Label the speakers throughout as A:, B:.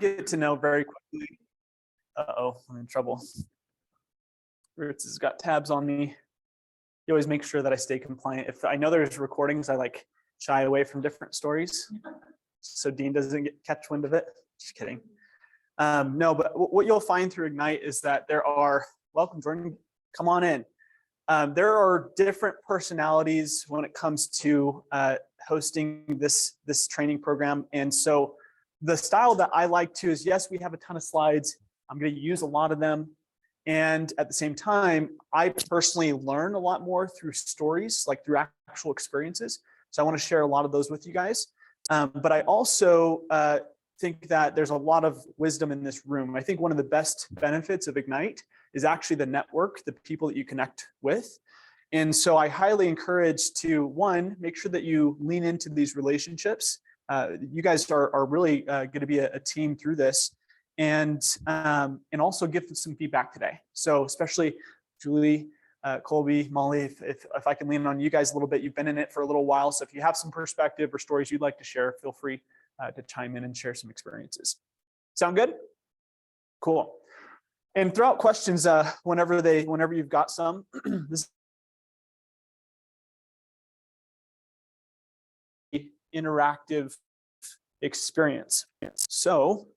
A: get to know very quickly. Uh-oh, I'm in trouble. Roots has got tabs on me. You always make sure that I stay compliant. If I know there's recordings, I like shy away from different stories so Dean doesn't catch wind of it. Just kidding. No, but what you'll find through Ignite is that there are, welcome Jordan, come on in. There are different personalities when it comes to hosting this training program. And so the style that I like to is, yes, we have a ton of slides. I'm going to use a lot of them. And at the same time, I personally learn a lot more through stories, like through actual experiences. So I want to share a lot of those with you guys. But I also think that there's a lot of wisdom in this room. I think one of the best benefits of Ignite is actually the network, the people that you connect with. And so I highly encourage to, one, make sure that you lean into these relationships. You guys are really going to be a team through this. And also give them some feedback today. So especially Julie, Colby, Molly, if I can lean on you guys a little bit, you've been in it for a little while. So if you have some perspective or stories you'd like to share, feel free to chime in and share some experiences. Sound good? Cool. And throw out questions whenever you've got some. This interactive experience. So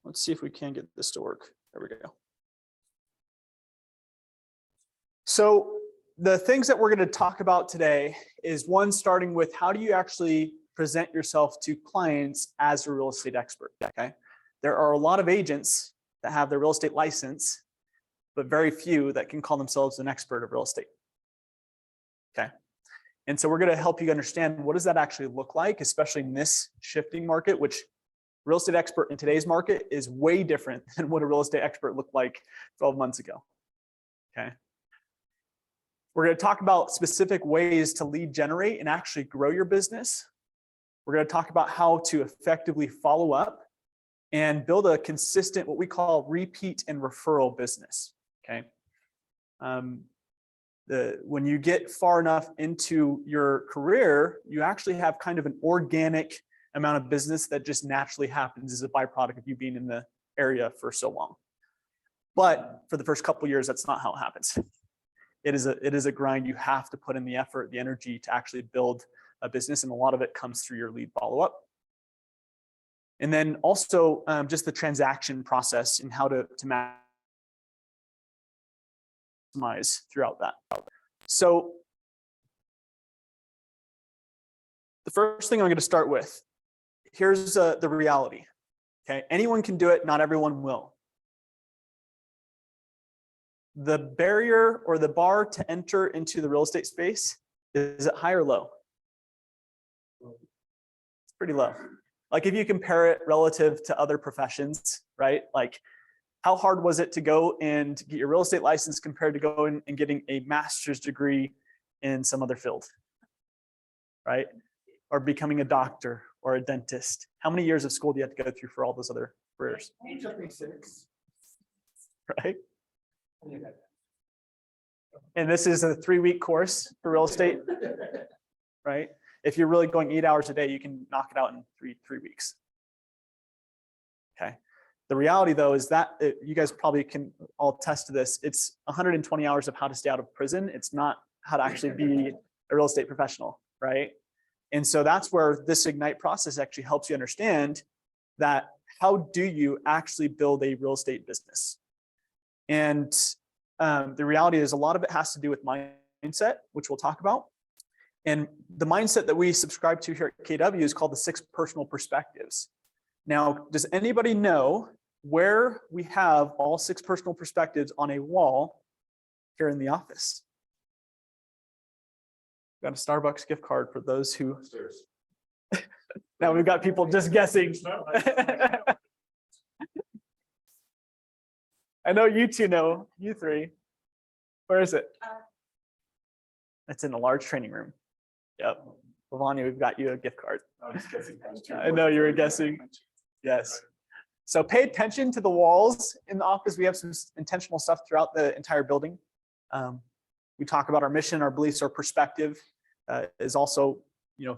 A: let's see if we can get this to work. There we go. So the things that we're going to talk about today is, one, starting with how do you actually present yourself to clients as a real estate expert, okay? There are a lot of agents that have their real estate license, but very few that can call themselves an expert of real estate, okay? And so we're going to help you understand what does that actually look like, especially in this shifting market, which real estate expert in today's market is way different than what a real estate expert looked like 12 months ago, okay? We're going to talk about specific ways to lead generate and actually grow your business. We're going to talk about how to effectively follow up and build a consistent, what we call repeat and referral business, okay? When you get far enough into your career, you actually have kind of an organic amount of business that just naturally happens as a byproduct of you being in the area for so long. But for the first couple of years, that's not how it happens. It is a grind. You have to put in the effort, the energy to actually build a business, and a lot of it comes through your lead follow-up. And then also just the process and how to maximize throughout that. So the first thing I'm going to start with, here's the reality, okay? Anyone can do it, not everyone will. The barrier or the bar to enter into the real estate space, is it high or low? It's pretty low. Like if you compare it relative to other professions, right? Like how hard was it to go and get your real estate license compared to going and getting a master's degree in some other field, right? Or becoming a doctor or a dentist? How many years of school do you have to go through for all those other careers?
B: It took me 6.
A: Right? And this is a 3-week course for real estate, right? If you're really going 8 hours a day, you can knock it out in three weeks. Okay. The reality though is that you guys probably can all attest to this. It's 120 hours of how to stay out of prison. It's not how to actually be a real estate professional, right? And so that's where this Ignite process actually helps you understand that how do you actually build a real estate business? And the reality is a lot of it has to do with mindset, which we'll talk about. And the mindset that we subscribe to here at KW is called the 6 personal perspectives. Now, does anybody know where we have all 6 personal perspectives on a wall here in the office? Got a Starbucks gift card for those who. Now we've got people just guessing. I know you two know, you 3. Where is it? It's in a large training room. Yep. Lavanya, we've got you a gift card.
B: I was guessing.
A: I know you were guessing. Yes. So pay attention to the walls in the office. We have some intentional stuff throughout the entire building. We talk about our mission, our beliefs, our perspective is also,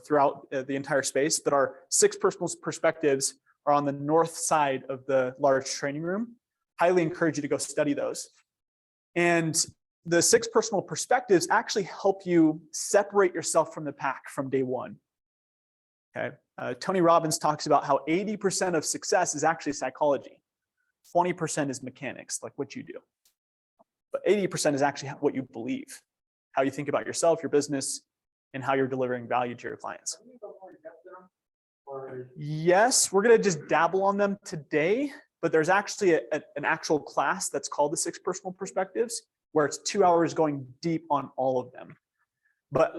A: throughout the entire space. But our 6 personal perspectives are on the north side of the large training room. Highly encourage you to go study those. And the 6 personal perspectives actually help you separate yourself from the pack from day one. Okay. Tony Robbins talks about how 80% of success is actually psychology. 20% is mechanics, like what you do. But 80% is actually what you believe, how you think about yourself, your business, and how you're delivering value to your clients. Yes, we're going to just dabble on them today, but there's actually an actual class that's called the 6 personal perspectives, where it's 2 hours going deep on all of them. But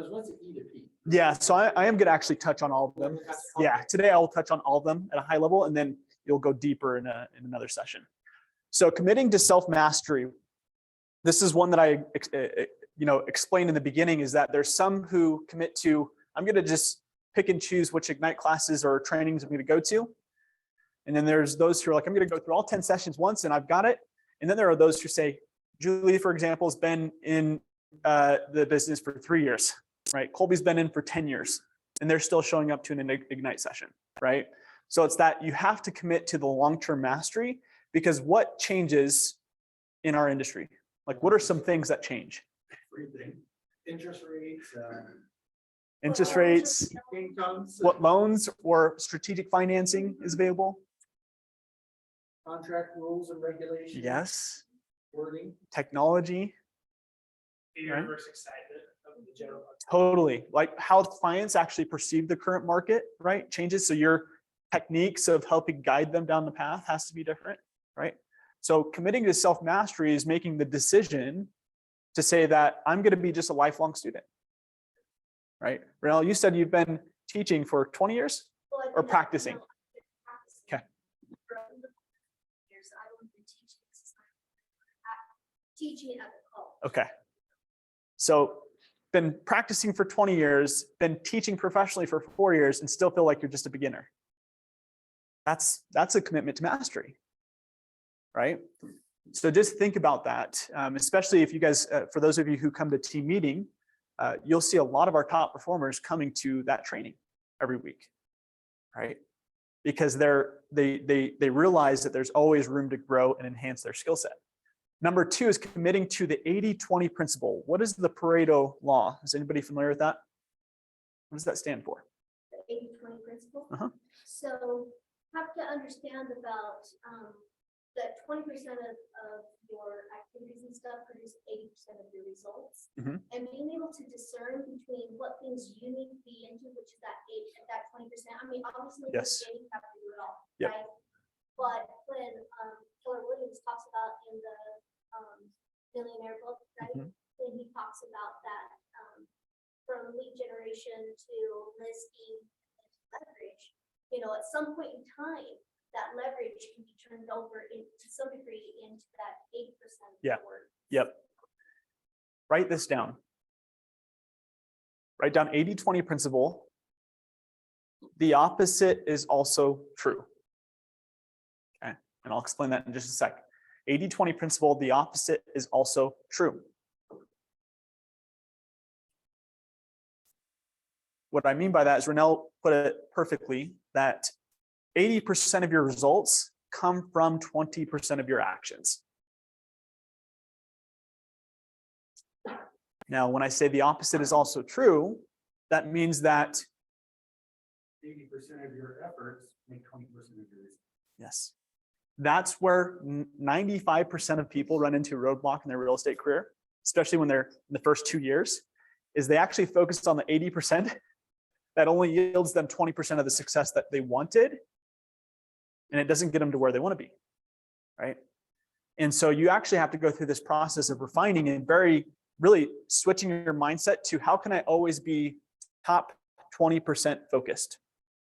A: yeah, so I am going to actually touch on all of them. Yeah, today I will touch on all of them at a high level, and then you'll go deeper in another session. So committing to self-mastery. This is one that I explained in the beginning, is that there's some who commit to, I'm going to just pick and choose which Ignite classes or trainings I'm going to go to. And then there's those who are like, I'm going to go through all 10 sessions once and I've got it. And then there are those who say, Julie, for example, has been in the business for 3 years, right? Colby's been in for 10 years and they're still showing up to an Ignite session, right? So it's that you have to commit to the long-term mastery, because what changes in our industry? Like, what are some things that change?
B: Everything. Interest
A: rates,
B: incomes,
A: what loans or strategic financing is available?
B: contract rules and regulations.
A: Yes.
B: Wording.
A: Technology.
B: The universe excited of the general.
A: Totally. Like how clients actually perceive the current market, right? Changes. So your techniques of helping guide them down the path has to be different, right? So committing to self-mastery is making the decision to say that I'm going to be just a lifelong student, right? Renelle, you said you've been teaching for 20 years or practicing? Okay.
C: Teaching at the college.
A: Okay. So been practicing for 20 years, been teaching professionally for 4 years, and still feel like you're just a beginner. That's a commitment to mastery, right? So just think about that, especially if you guys, for those of you who come to team meeting, you'll see a lot of our top performers coming to that training every week, right? Because they realize that there's always room to grow and enhance their skill set. Number 2 is committing to the 80-20 principle. What is the Pareto law? Is anybody familiar with that? What does that stand for?
C: The 80-20 principle. So have to understand about that 20% of your activities and stuff produce 80% of your results. And being able to discern between what things you need to be into, which is that 20%. I mean, obviously,
A: yes,
C: you have to do it all,
A: yep,
C: right? But when Keller Williams talks about in the Millionaire book, right? When he talks about that from lead generation to listing and leverage, at some point in time, that leverage can be turned over to some degree into that 8%.
A: Yeah. Yep. Write this down. Write down 80-20 principle. The opposite is also true. Okay. And I'll explain that in just a sec. 80-20 principle, the opposite is also true. What I mean by that is Renelle put it perfectly, that 80% of your results come from 20% of your actions. Now, when I say the opposite is also true, that means that
B: 80% of your efforts make 20% of your results.
A: Yes. That's where 95% of people run into a roadblock in their real estate career, especially when they're in the first 2 years, is they actually focused on the 80% that only yields them 20% of the success that they wanted, and it doesn't get them to where they want to be, right? And so you actually have to go through this process of refining and really switching your mindset to how can I always be top 20% focused?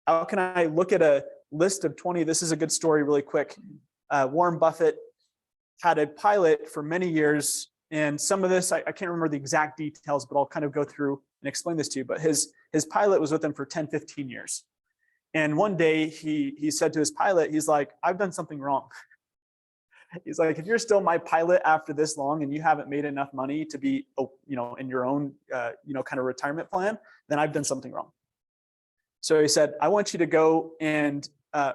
A: How can I look at a list of 20? This is a good story really quick. Warren Buffett had a pilot for many years, and some of this, I can't remember the exact details, but I'll kind of go through and explain this to you. But his pilot was with him for 10, 15 years. And one day he said to his pilot, he's like, I've done something wrong. He's like, if you're still my pilot after this long and you haven't made enough money to be, in your own, kind of retirement plan, then I've done something wrong. So he said, I want you to go and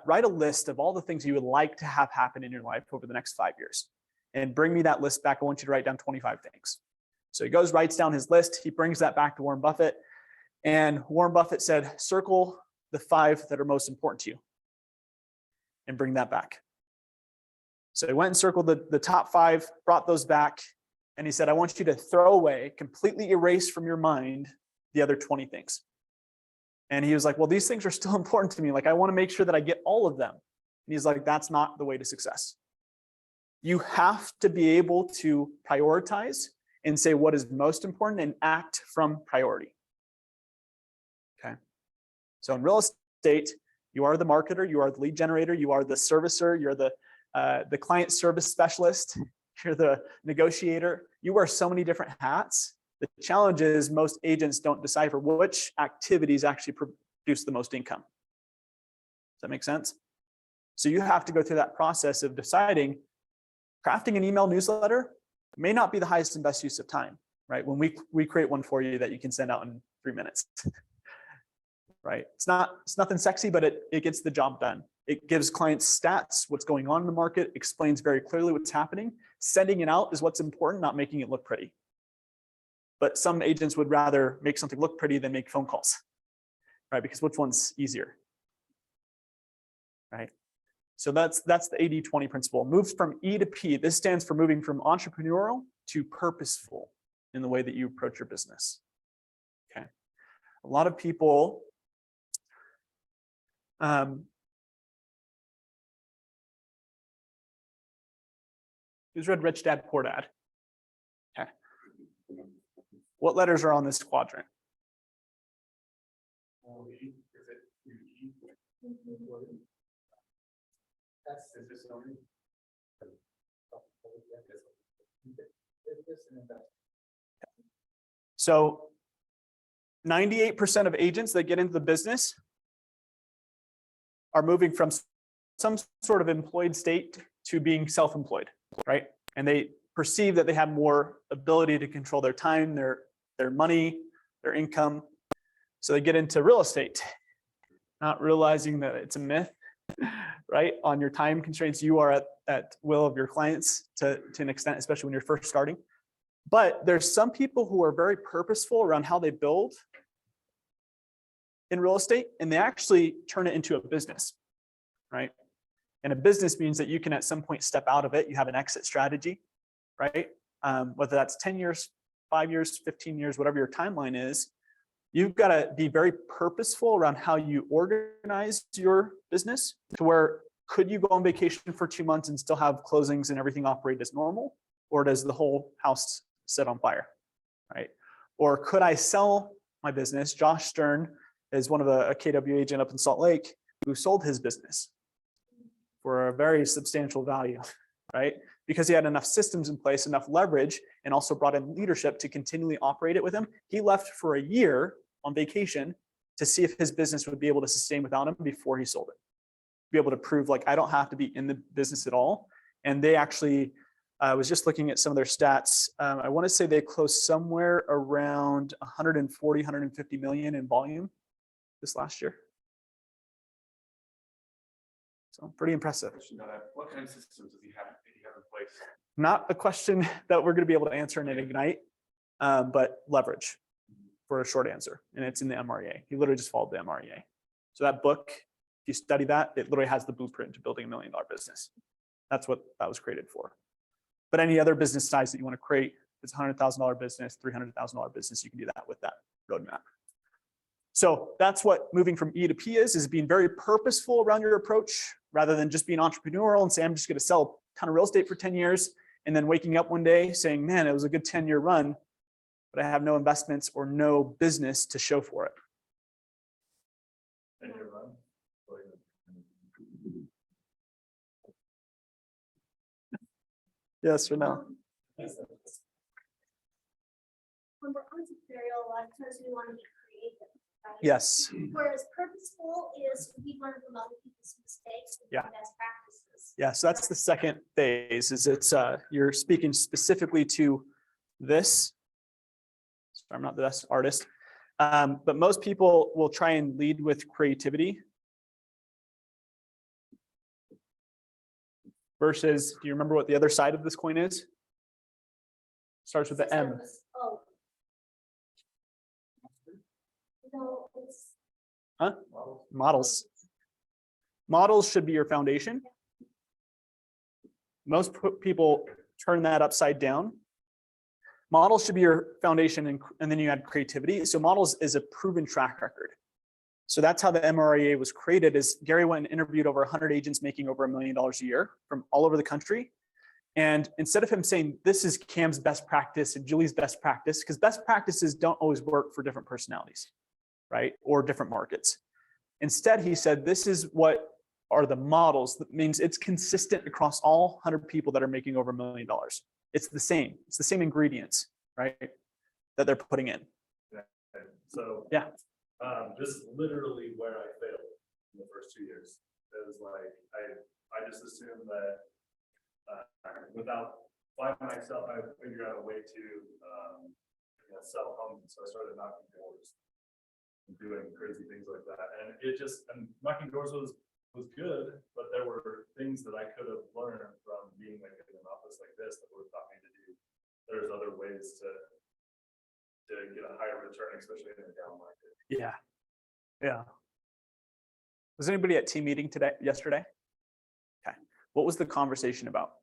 A: write a list of all the things you would like to have happen in your life over the next 5 years. And bring me that list back. I want you to write down 25 things. So he goes, writes down his list. He brings that back to Warren Buffett. And Warren Buffett said, circle the 5 that are most important to you and bring that back. So he went and circled the top 5, brought those back. And he said, I want you to throw away, completely erase from your mind the other 20 things. And he was like, well, these things are still important to me. Like, I want to make sure that I get all of them. And he's like, that's not the way to success. You have to be able to prioritize and say what is most important and act from priority. Okay. So in real estate, you are the marketer, you are the lead generator, you are the servicer, you're the client service specialist, you're the negotiator. You wear so many different hats. The challenge is most agents don't decipher which activities actually produce the most income. Does that make sense? So you have to go through that process of deciding, crafting an email newsletter may not be the highest and best use of time, right? When we create one for you that you can send out in 3 minutes, right? It's nothing sexy, but it gets the job done. It gives clients stats, what's going on in the market, explains very clearly what's happening. Sending it out is what's important, not making it look pretty. But some agents would rather make something look pretty than make phone calls, right? Because which one's easier, right? So that's the 80-20 principle. Moves from E to P. This stands for moving from entrepreneurial to purposeful in the way that you approach your business. Okay. A lot of people who's read Rich Dad, Poor Dad? Okay. What letters are on this quadrant? So 98% of agents that get into the business are moving from some sort of employed state to being self-employed, right? And they perceive that they have more ability to control their time, their money, their income. So they get into real estate, not realizing that it's a myth, right? On your time constraints, you are at will of your clients to an extent, especially when you're first starting. But there's some people who are very purposeful around how they build in real estate, and they actually turn it into a business, right? And a business means that you can at some point step out of it. You have an exit strategy, right? Whether that's 10 years, 5 years, 15 years, whatever your timeline is, you've got to be very purposeful around how you organize your business to where could you go on vacation for 2 months and still have closings and everything operate as normal? Or does the whole house set on fire, right? Or could I sell my business? Josh Stern is one of a KW agent up in Salt Lake who sold his business for a very substantial value, right? Because he had enough systems in place, enough leverage, and also brought in leadership to continually operate it with him. He left for a year on vacation to see if his business would be able to sustain without him before he sold it. Be able to prove like, I don't have to be in the business at all. And they actually, I was just looking at some of their stats. I want to say they closed somewhere around 140, 150 million in volume this last year. So pretty impressive.
D: What kind of systems does he have in place?
A: Not a question that we're going to be able to answer in an Ignite, but leverage for a short answer. And it's in the MREA. He literally just followed the MREA. So that book, if you study that, it literally has the blueprint to building $1 million business. That's what that was created for. But any other business size that you want to create, if it's a $100,000 business, $300,000 business, you can do that with that roadmap. So that's what moving from E to P is being very purposeful around your approach rather than just being entrepreneurial and say, I'm just going to sell a ton of real estate for 10 years and then waking up one day saying, man, it was a good 10-year run, but I have no investments or no business to show for it.
D: 10-year run?
A: Yes or no?
C: When we're entrepreneurial, a lot of times we want to be creative, right?
A: Yes.
C: Whereas purposeful is we learn from other people's mistakes and
A: Yeah.
C: best practices.
A: Yeah, so that's the second phase, is it's you're speaking specifically to this. Sorry, I'm not the best artist. But most people will try and lead with creativity versus, do you remember what the other side of this coin is? Starts with the M.
C: Systems. Oh. No, it's.
A: Huh? Models. Models should be your foundation. Most people turn that upside down. Models should be your foundation, and then you add creativity. So models is a proven track record. So that's how the MRIA was created. Is Gary went and interviewed over 100 agents making over $1 million a year from all over the country. And instead of him saying, this is Cam's best practice and Julie's best practice, because best practices don't always work for different personalities, right? Or different markets. Instead, he said, this is what are the models. That means it's consistent across all 100 people that are making over $1 million. It's the same. It's the same ingredients, right? That they're putting in.
E: So
A: yeah,
E: this is literally where I failed in the first 2 years. It was like I just assumed that without by myself, I figured out a way to sell homes. So I started knocking doors and doing crazy things like that. And knocking doors was good, but there were things that I could have learned from being like in an office like this that would have taught me to do. There's other ways to get a higher return, especially in a down market.
A: Yeah, yeah. Was anybody at team meeting yesterday? Okay. What was the conversation about?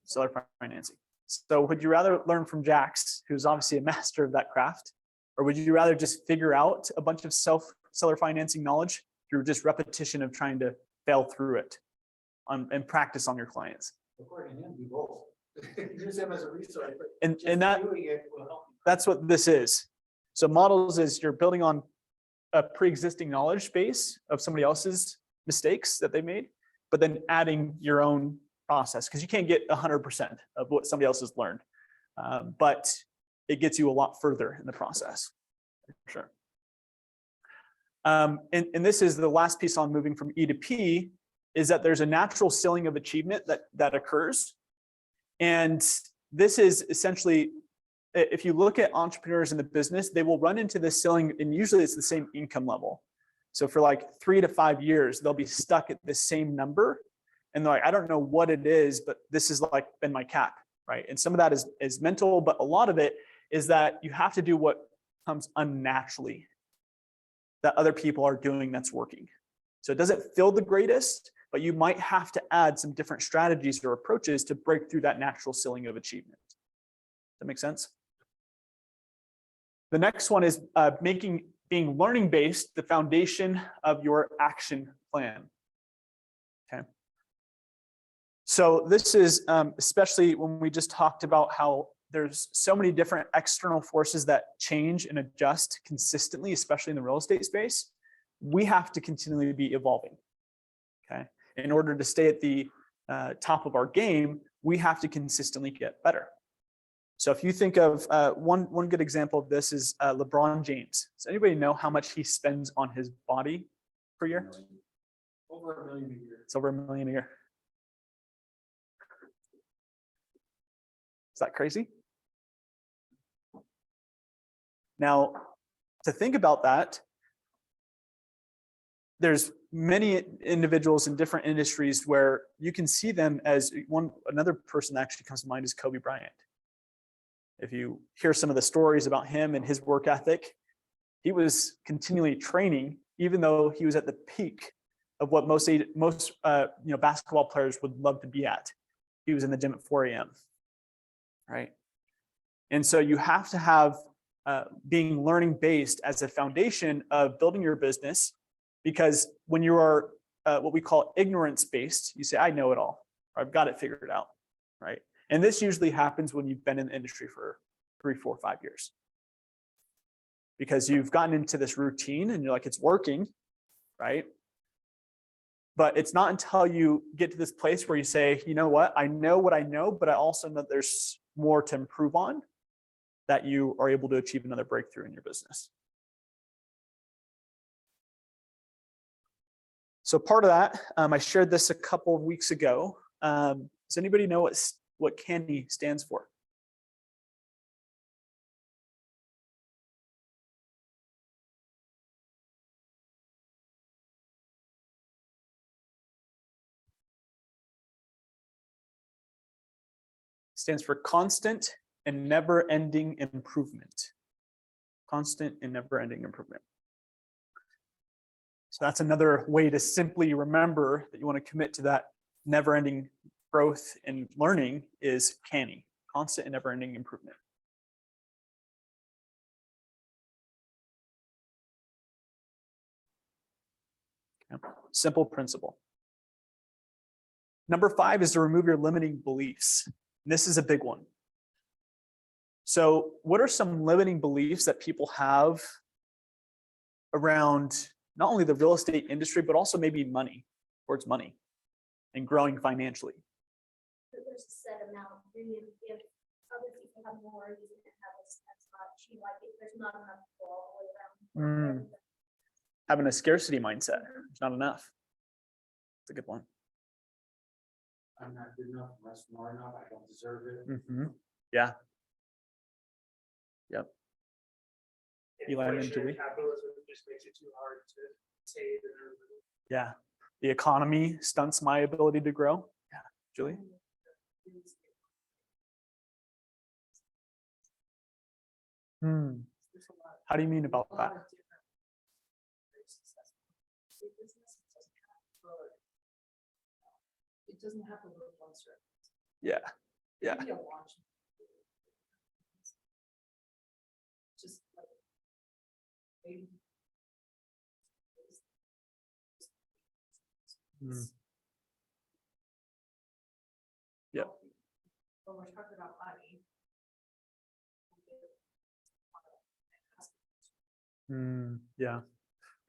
A: Seller financing. So would you rather learn from Jax, who's obviously a master of that craft, or would you rather just figure out a bunch of seller financing knowledge through just repetition of trying to fail through it and practice on your clients?
B: According to him, we both. Use them as a resource.
A: And
B: Doing it will help.
A: that's what this is. So models is you're building on a pre-existing knowledge base of somebody else's mistakes that they made, but then adding your own process, because you can't get 100% of what somebody else has learned, but it gets you a lot further in the process, for sure. And this is the last piece on moving from E to P, is that there's a natural ceiling of achievement that occurs. And this is essentially, if you look at entrepreneurs in the business, they will run into this ceiling, and usually it's the same income level. So for like 3 to 5 years, they'll be stuck at the same number. And they're like, I don't know what it is, but this is like been my cap, right? And some of that is mental, but a lot of it is that you have to do what comes unnaturally that other people are doing that's working. So it doesn't feel the greatest, but you might have to add some different strategies or approaches to break through that natural ceiling of achievement. Does that make sense? The next one is being learning-based, the foundation of your action plan. Okay. So this is especially when we just talked about how there's so many different external forces that change and adjust consistently, especially in the real estate space. We have to continually be evolving. Okay. In order to stay at the top of our game, we have to consistently get better. So if you think of one good example of this is LeBron James. Does anybody know how much he spends on his body per year?
B: Over $1 million a year.
A: It's over $1 million a year. Is that crazy? Now, to think about that, there's many individuals in different industries where you can see them as another person that actually comes to mind is Kobe Bryant. If you hear some of the stories about him and his work ethic, he was continually training, even though he was at the peak of what most basketball players would love to be at. He was in the gym at 4 a.m. Right? And so you have to have being learning based as a foundation of building your business, because when you are what we call ignorance based, you say, I know it all, or I've got it figured out, right? And this usually happens when you've been in the industry for 3, 4, 5 years, because you've gotten into this routine and you're like, it's working, right? But it's not until you get to this place where you say, you know what I know, but I also know there's more to improve on, that you are able to achieve another breakthrough in your business. So part of that, I shared this a couple of weeks ago. Does anybody know what CANDY stands for? stands for constant and never-ending improvement. Constant and never-ending improvement. So that's another way to simply remember that you want to commit to that never-ending growth and learning is CANI, constant and never-ending improvement. Okay. Simple principle. Number 5 is to remove your limiting beliefs. And this is a big one. So what are some limiting beliefs that people have around not only the real estate industry, but also maybe money, towards money and growing financially?
C: There's a set amount, if other people have more, you can have as much, like if there's not enough for all the way around.
A: Having a scarcity mindset, it's not enough. It's a good one.
F: I'm not good enough, I'm not smart enough, I don't deserve it.
A: Yeah. Yep. Eli and
B: Inflationary
A: Julie.
B: capitalism just makes it too hard to save and everything.
A: Yeah. The economy stunts my ability to grow. Yeah. Julie? How do you mean about that?
G: It doesn't have to work one certain.
A: Yeah. Yeah.
G: Maybe a launch. Just like maybe.
A: Yep.
G: When we're talking about money.
A: Yeah.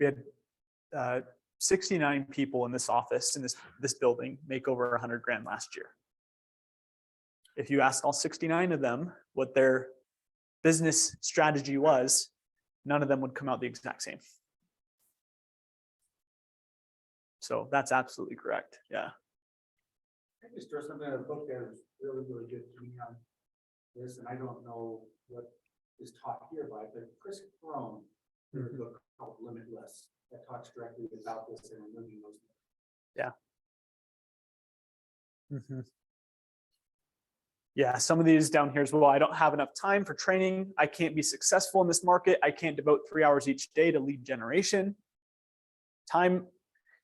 A: We had 69 people in this office, in this building, make over 100 grand last year. If you asked all 69 of them what their business strategy was, none of them would come out the exact same. So that's absolutely correct. Yeah.
F: I just throw something in a book that was really, really good to me on this, and I don't know what is taught here by, but Chris Crone, there's a book called Limitless that talks directly about this and removing those.
A: Yeah. Yeah, some of these down here as well. I don't have enough time for training. I can't be successful in this market. I can't devote 3 hours each day to lead generation. Time,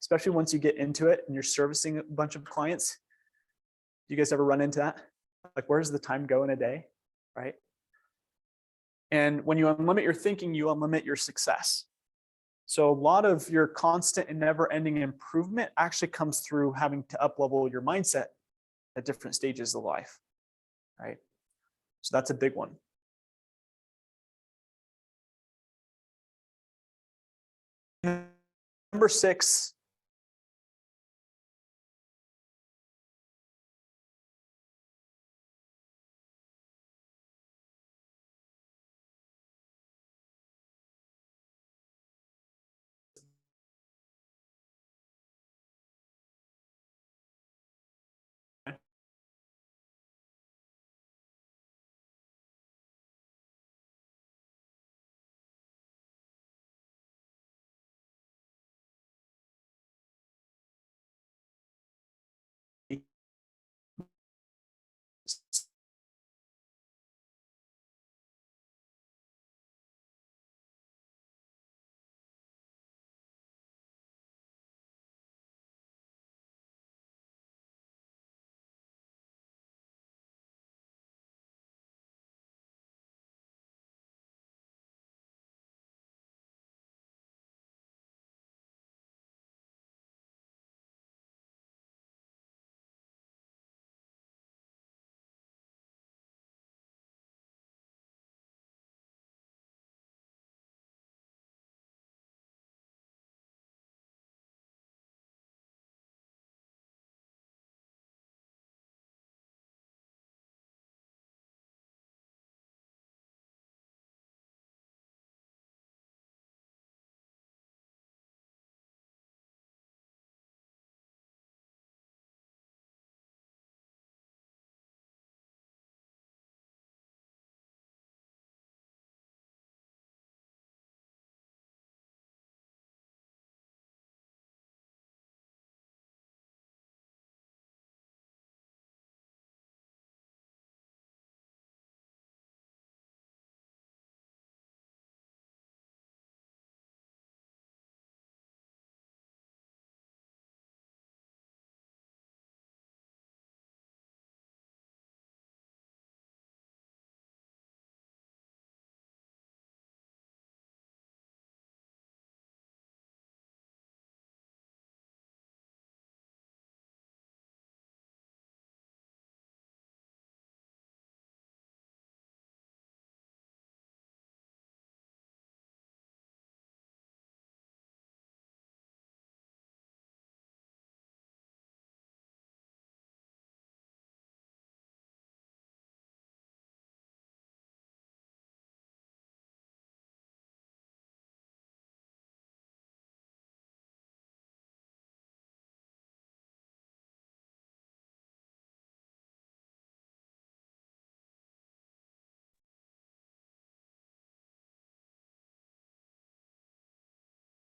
A: especially once you get into it and you're servicing a bunch of clients. Do you guys ever run into that? Like, where does the time go in a day, right? And when you unlimit your thinking, you unlimit your success. So a lot of your constant and never-ending improvement actually comes through having to up-level your mindset at different stages of life, right? So that's a big one. Number 6,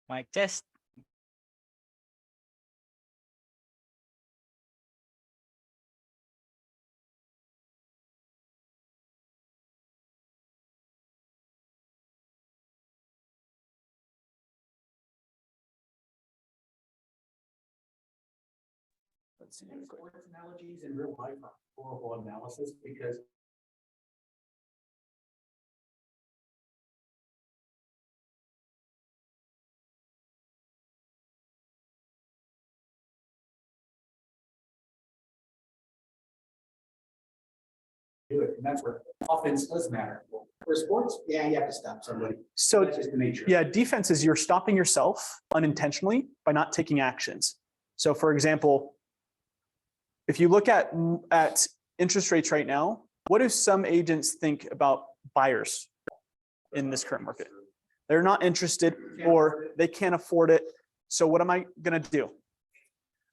H: Mic test.
A: Let's see.
F: Sports analogies in real life are horrible analysis because do it, and that's where offense does matter. For sports, yeah, you have to stop somebody.
A: So
F: That's just the nature.
A: yeah, defense is you're stopping yourself unintentionally by not taking actions. So for example, if you look at interest rates right now, what do some agents think about buyers in this current market? They're not interested or they can't afford it. So what am I going to do?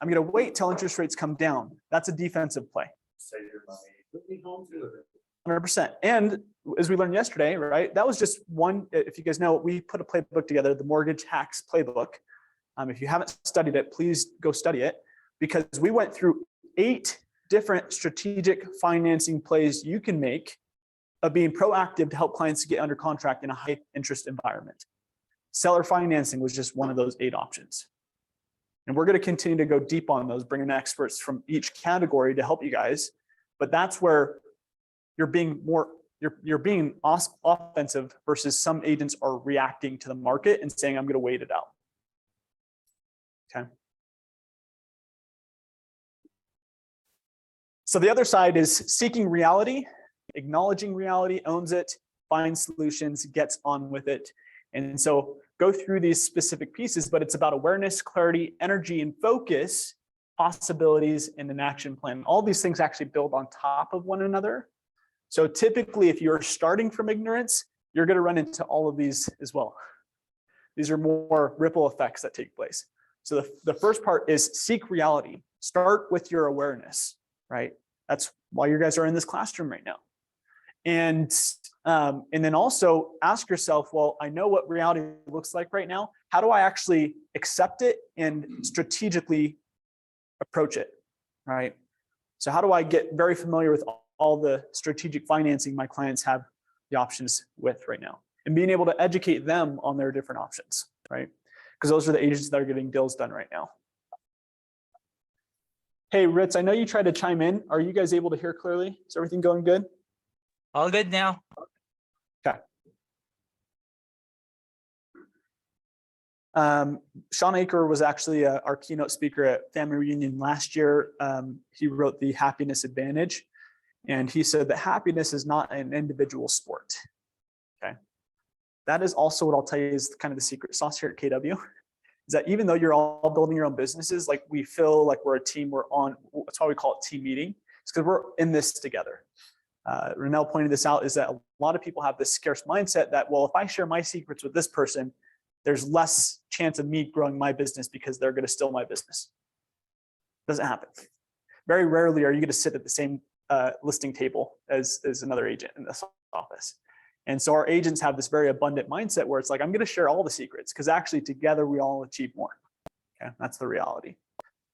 A: I'm going to wait till interest rates come down. That's a defensive play.
E: Save your money.
F: Moving home to it.
A: 100%. And as we learned yesterday, right, that was just one. If you guys know, we put a playbook together, the Mortgage Hacks Playbook. If you haven't studied it, please go study it, because we went through 8 different strategic financing plays you can make of being proactive to help clients get under contract in a high interest environment. Seller financing was just one of those 8 options. And we're going to continue to go deep on those, bringing experts from each category to help you guys. But that's where you're being more, you're being offensive versus some agents are reacting to the market and saying, I'm going to wait it out. Okay. So the other side is seeking reality, acknowledging reality, owns it, finds solutions, gets on with it. And so go through these specific pieces, but it's about awareness, clarity, energy, and focus, possibilities, and an action plan. All these things actually build on top of one another. So typically, if you're starting from ignorance, you're going to run into all of these as well. These are more ripple effects that take place. So the first part is seek reality. Start with your awareness, right? That's why you guys are in this classroom right now. And then also ask yourself, well, I know what reality looks like right now. How do I actually accept it and strategically approach it, right? So how do I get very familiar with all the strategic financing my clients have the options with right now, and being able to educate them on their different options, right? Because those are the agents that are getting deals done right now. Hey, Ritz, I know you tried to chime in. Are you guys able to hear clearly? Is everything going good?
H: All good now.
A: Okay. Sean Aker was actually our keynote speaker at Family Reunion last year. He wrote The Happiness Advantage, and he said that happiness is not an individual sport. Okay. That is also what I'll tell you is kind of the secret sauce here at KW, is that even though you're all building your own businesses, like we feel like we're a team, that's why we call it team meeting. It's because we're in this together. Renell pointed this out, is that a lot of people have this scarce mindset that, well, if I share my secrets with this person, there's less chance of me growing my business because they're going to steal my business. Doesn't happen. Very rarely are you going to sit at the same listing table as another agent in this office. And so our agents have this very abundant mindset where it's like, I'm going to share all the secrets because actually together we all achieve more. Okay, that's the reality.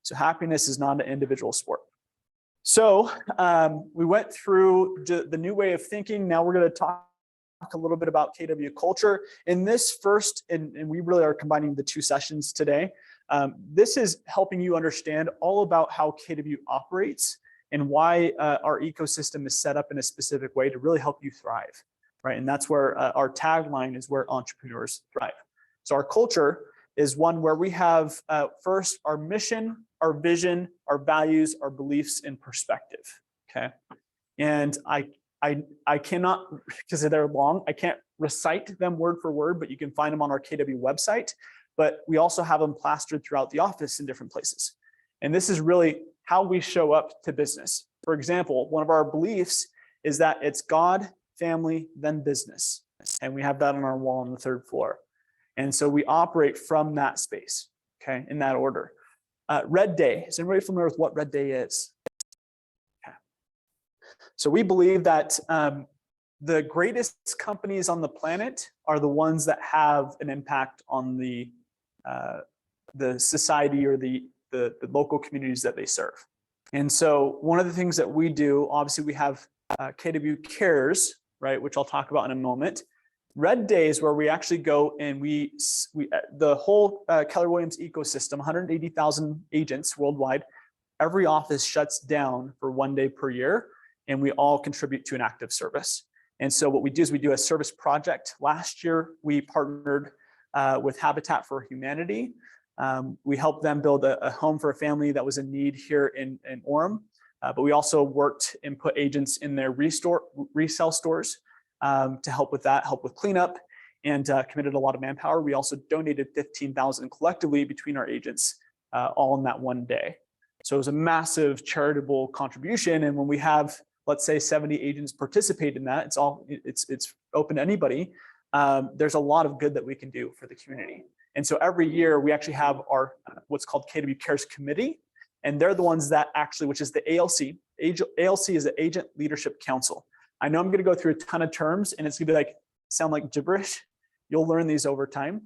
A: So happiness is not an individual sport. So we went through the new way of thinking. Now we're going to talk a little bit about KW culture. In this first, and we really are combining the 2 sessions today. This is helping you understand all about how KW operates and why our ecosystem is set up in a specific way to really help you thrive, right? And that's where our tagline is, where entrepreneurs thrive. So our culture is one where we have first our mission, our vision, our values, our beliefs, and perspective, okay? And I cannot, because they're long, I can't recite them word for word, but you can find them on our KW website. But we also have them plastered throughout the office in different places. And this is really how we show up to business. For example, one of our beliefs is that it's God, family, then business. And we have that on our wall on the 3rd floor. And so we operate from that space, okay, in that order. Red Day, is anybody familiar with what Red Day is? Okay. So we believe that the greatest companies on the planet are the ones that have an impact on the the society or the local communities that they serve. And so one of the things that we do, obviously we have KW Cares, right, which I'll talk about in a moment. Red Days, where we actually go and the whole Keller Williams ecosystem, 180,000 agents worldwide, every office shuts down for 1 day per year, and we all contribute to an active service. And so what we do is we do a service project. Last year, we partnered with Habitat for Humanity. We helped them build a home for a family that was in need here in Orem. But we also worked and put agents in their resale stores to help with that, help with cleanup, and committed a lot of manpower. We also donated 15,000 collectively between our agents, all in that 1 day. So it was a massive charitable contribution. And when we have, let's say, 70 agents participate in that, it's open to anybody. There's a lot of good that we can do for the community. And so every year we actually have our what's called KW Cares Committee, and they're the ones that actually, which is the ALC. ALC is the Agent Leadership Council. I know I'm going to go through a ton of terms, and it's going to be sound like gibberish. You'll learn these over time.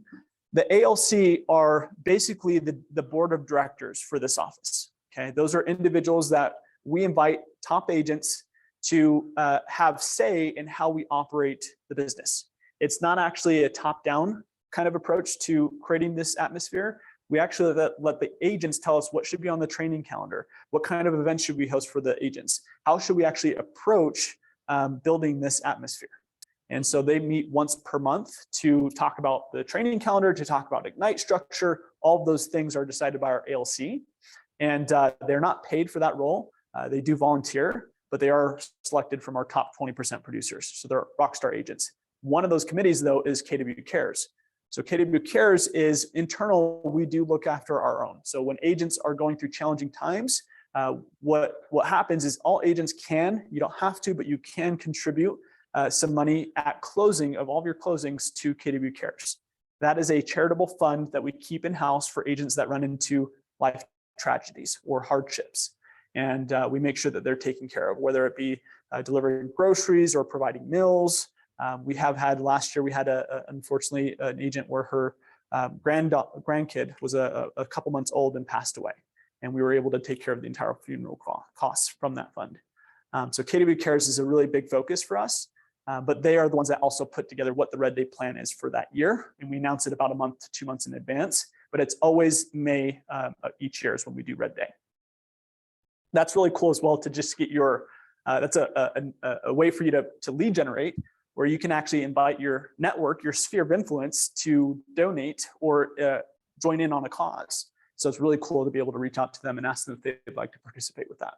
A: The ALC are basically the board of directors for this office. Okay, those are individuals that we invite top agents to have say in how we operate the business. It's not actually a top-down kind of approach to creating this atmosphere. We actually let the agents tell us what should be on the training calendar, what kind of events should we host for the agents, how should we actually approach building this atmosphere. And so they meet once per month to talk about the training calendar, to talk about Ignite structure. All of those things are decided by our ALC. And they're not paid for that role. They do volunteer, but they are selected from our top 20% producers. So they're rockstar agents. One of those committees, though, is KW Cares. So KW Cares is internal. We do look after our own. So when agents are going through challenging times, what happens is all agents can, you don't have to, but you can contribute some money at closing of all of your closings to KW Cares. That is a charitable fund that we keep in-house for agents that run into life tragedies or hardships. And we make sure that they're taken care of, whether it be delivering groceries or providing meals. We have had, last year, we had unfortunately an agent where her grandkid was a couple months old and passed away. And we were able to take care of the entire funeral costs from that fund. So KW Cares is a really big focus for us, but they are the ones that also put together what the Red Day plan is for that year. And we announce it about a month to 2 months in advance, but it's always May each year is when we do Red Day. That's really cool as well to just get your, that's a way for you to lead generate, where you can actually invite your network, your sphere of influence to donate or join in on a cause. So it's really cool to be able to reach out to them and ask them if they'd like to participate with that.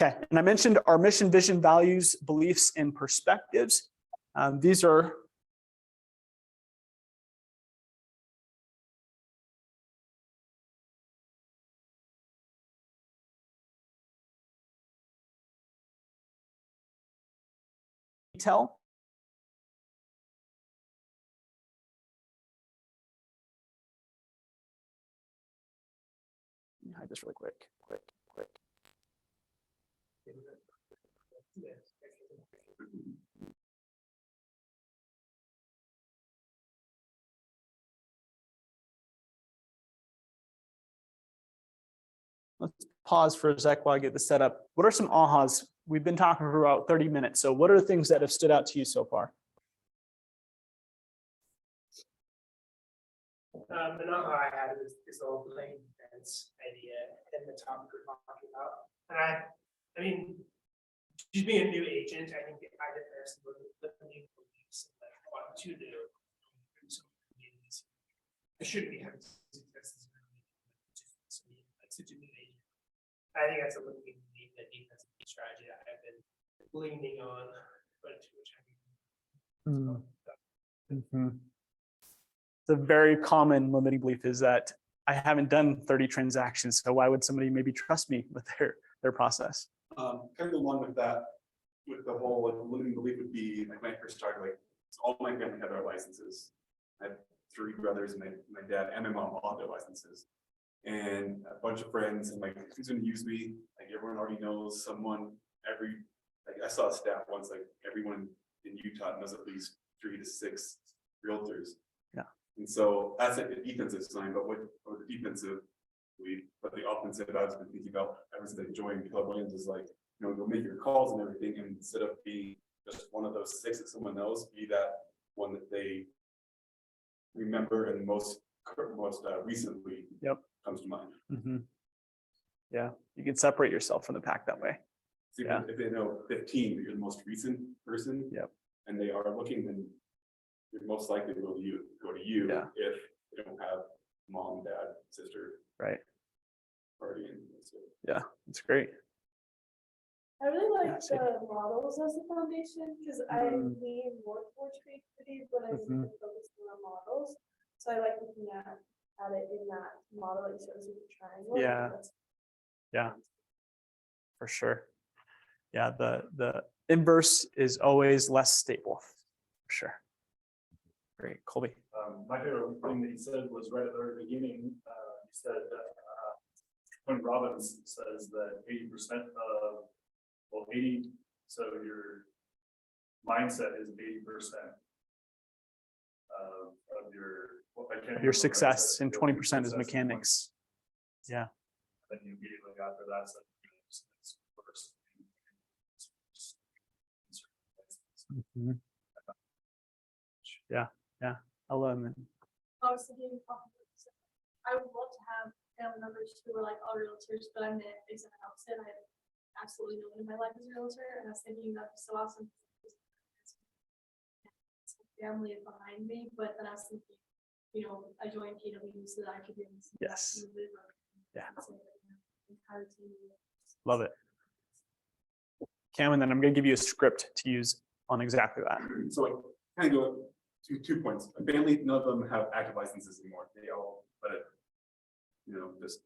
A: Okay, and I mentioned our mission, vision, values, beliefs, and perspectives. These are detail. Let me hide this really quick. Let's pause for a sec while I get this set up. What are some ahas? We've been talking for about 30 minutes. So what are the things that have stood out to you so far?
B: The aha I had is this whole playing defense idea and the topic we're talking about. And I mean, just being a new agent, I think I did first with the new beliefs that I want to do. I shouldn't be having success as like such a new agent. I think that's a limiting belief that defensive strategy that I've been leaning on, but which I think.
A: The very common limiting belief is that I haven't done 30 transactions, so why would somebody maybe trust me with their process?
D: Kind of along with that, with the whole limiting belief would be like when I first started, like all my family had their licenses. I have 3 brothers, and my dad and my mom all had their licenses. and a bunch of friends, and like, who's gonna use me? Like, everyone already knows someone, like, I saw a stat once, like, everyone in Utah knows at least 3 to 6 realtors.
A: Yeah.
D: And so that's like the defensive sign, but or the defensive lead, but the offensive I've been thinking about ever since I joined Keller Williams is like, go make your calls and everything, and instead of being just one of those 6 that someone knows, be that one that they remember and most recently comes to mind.
A: Yeah, you can separate yourself from the pack that way.
D: So
A: Yeah.
D: if they know 15, that you're the most recent person.
A: Yep.
D: And they are looking, then you're most likely to go to you
A: Yeah.
D: if they don't have mom, dad, sister
A: Right.
D: already in. So,
A: Yeah, it's great.
G: I really
A: Yeah,
G: like
A: same.
G: the models as the foundation, because I lean more towards creativity, but I'm focusing on models. So I like looking at it in that model that shows you the triangle.
A: Yeah.
G: That's-
A: Yeah. For sure. Yeah, the inverse is always less stable. For sure. Great, Colby.
E: My favorite thing that he said was right at the very beginning, he said that, Tony Robbins says that 80% of, well, 80, so your mindset is 80% of your, well, I can't remember
A: Your
E: what I
A: success
E: said.
A: and
E: Your
A: 20% is
E: success and
A: mechanics. Yeah.
E: Then you immediately after that said. First.
A: Mhm. Yeah, I love it.
G: I was thinking, I would love to have family members who were like all realtors, but I'm the exact opposite. I have absolutely no one in my life as a realtor, and I was thinking that'd be so awesome. Family behind me, but then I was thinking, I joined KW so that I could be in this.
A: Yes. Yeah.
G: Entire team.
A: Love it. Cam, and then I'm going to give you a script to use on exactly that.
D: So like, kind of go to 2 points. A family, none of them have active licenses anymore. They all let it, just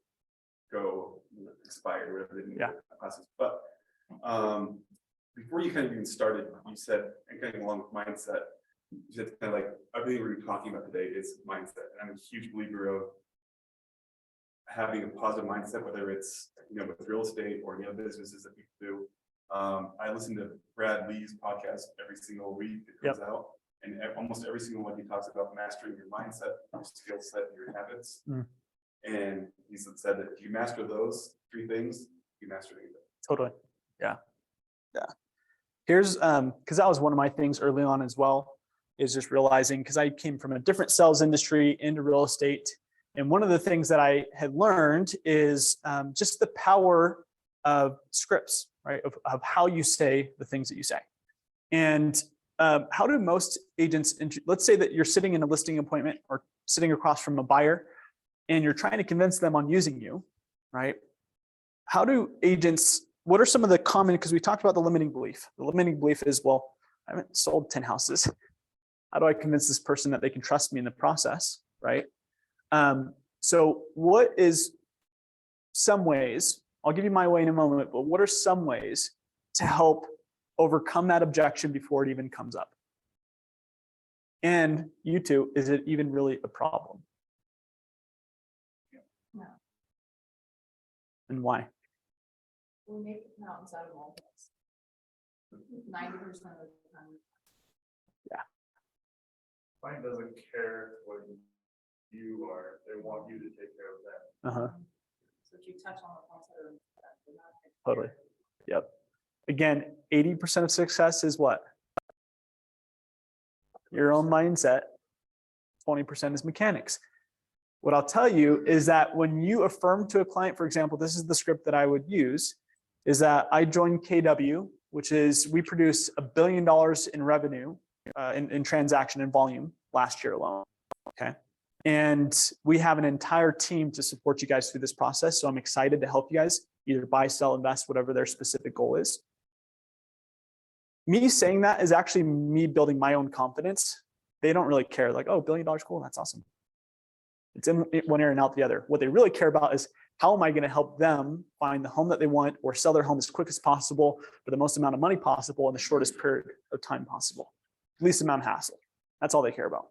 D: go expire, whatever they need.
A: Yeah.
D: Classes. But before you kind of even started, you said, and kind of along with mindset, you said kind of like everything we're talking about today is mindset. And I'm a huge believer of having a positive mindset, whether it's with real estate or any other businesses that people do. I listen to Brad Lee's podcast every single week that comes out, and almost every single one he talks about mastering your mindset, your skill set, your habits. And he said that if you master those 3 things, you master anything.
A: Totally. Yeah. Here's because that was one of my things early on as well, is just realizing, because I came from a different sales industry into real estate. And one of the things that I had learned is just the power of scripts, right? Of how you say the things that you say. And how do most agents, let's say that you're sitting in a listing appointment or sitting across from a buyer and you're trying to convince them on using you, right? How do agents, what are some of the common, because we talked about the limiting belief. The limiting belief is, well, I haven't sold 10 houses. How do I convince this person that they can trust me in the process, right? So what is some ways, I'll give you my way in a moment, but what are some ways to help overcome that objection before it even comes up? And you two, is it even really a problem?
G: No.
A: And why?
G: We make mountains out of molehills. 90% of the time.
E: Client doesn't care what you are, they want you to take care of them.
G: So if you touch on the points that are.
A: Totally. Yep. Again, 80% of success is what? Your own mindset. 20% is mechanics. What I'll tell you is that when you affirm to a client, for example, this is the script that I would use, is that I joined KW, which is we produce $1 billion in revenue in transaction and volume last year alone. Okay. And we have an entire team to support you guys through this process. So I'm excited to help you guys either buy, sell, invest, whatever their specific goal is. Me saying that is actually me building my own confidence. They don't really care, like, oh, $1 billion, cool, that's awesome. It's in one ear and out the other. What they really care about is how am I going to help them find the home that they want or sell their home as quick as possible for the most amount of money possible in the shortest period of time possible, least amount of hassle. That's all they care about.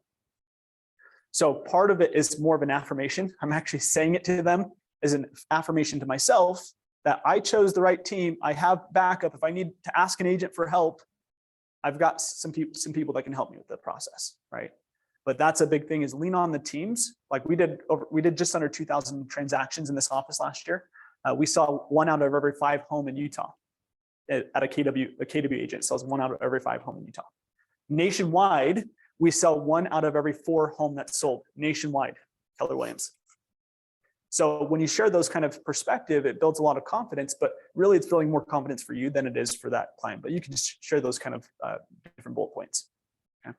A: So part of it is more of an affirmation. I'm actually saying it to them as an affirmation to myself that I chose the right team. I have backup. If I need to ask an agent for help, I've got some people that can help me with the process, right? But that's a big thing, is lean on the teams. Like we did just under 2,000 transactions in this office last year. We saw 1 out of every 5 home in Utah at a KW agent sells 1 out of every 5 home in Utah. Nationwide, we sell 1 out of every 4 home that's sold nationwide, Keller Williams. So when you share those kind of perspective, it builds a lot of confidence, but really it's building more confidence for you than it is for that client. But you can just share those kind of different bullet points. Okay.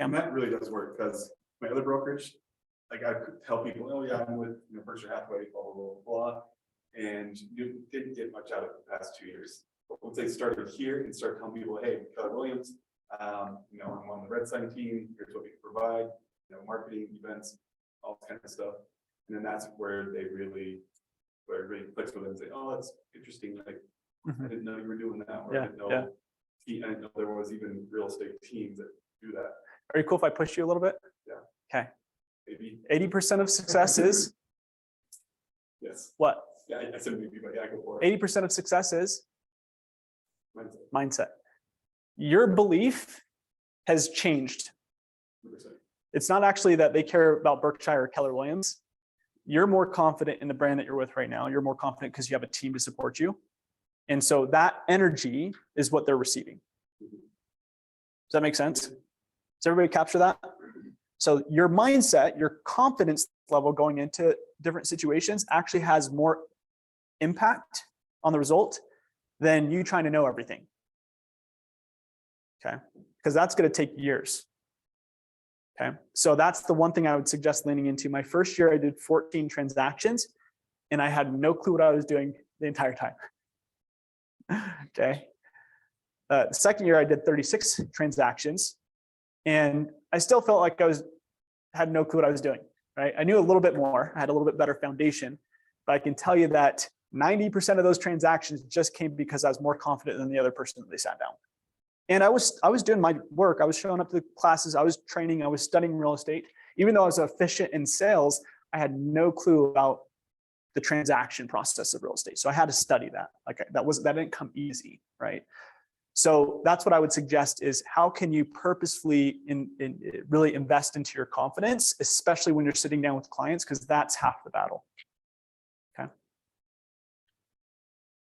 D: And that really does work, because my other brokerage, like I could tell people, oh yeah, I'm with Berkshire Hathaway, blah, blah, blah, blah. And you didn't get much out of the past 2 years. But once they started here and start telling people, hey, Keller Williams, I'm on the red sign team, here's what we can provide, marketing, events, all that kind of stuff. And then that's where it really clicks with them and say, oh, that's interesting. Like, I didn't know you were doing that. Or I didn't know there was even real estate teams that do that.
A: Are you cool if I push you a little bit?
D: Yeah.
A: Okay.
D: Maybe.
A: 80% of success is
D: Yes.
A: what?
D: Yeah, I said maybe, but yeah, go for it.
A: 80% of success is
D: Mindset.
A: mindset. Your belief has changed.
D: 100%.
A: It's not actually that they care about Berkshire or Keller Williams. You're more confident in the brand that you're with right now. You're more confident because you have a team to support you. And so that energy is what they're receiving. Does that make sense? Does everybody capture that? So your mindset, your confidence level going into different situations actually has more impact on the result than you trying to know everything. Okay, because that's going to take years. Okay, so that's the one thing I would suggest leaning into. My first year, I did 14 transactions and I had no clue what I was doing the entire time. Okay. The second year, I did 36 transactions and I still felt like had no clue what I was doing, right? I knew a little bit more, I had a little bit better foundation, but I can tell you that 90% of those transactions just came because I was more confident than the other person that they sat down. And I was doing my work. I was showing up to the classes. I was training. I was studying real estate. Even though I was efficient in sales, I had no clue about the transaction process of real estate. So I had to study that. Like that didn't come easy, right? So that's what I would suggest is how can you purposefully really invest into your confidence, especially when you're sitting down with clients, because that's half the battle. Okay.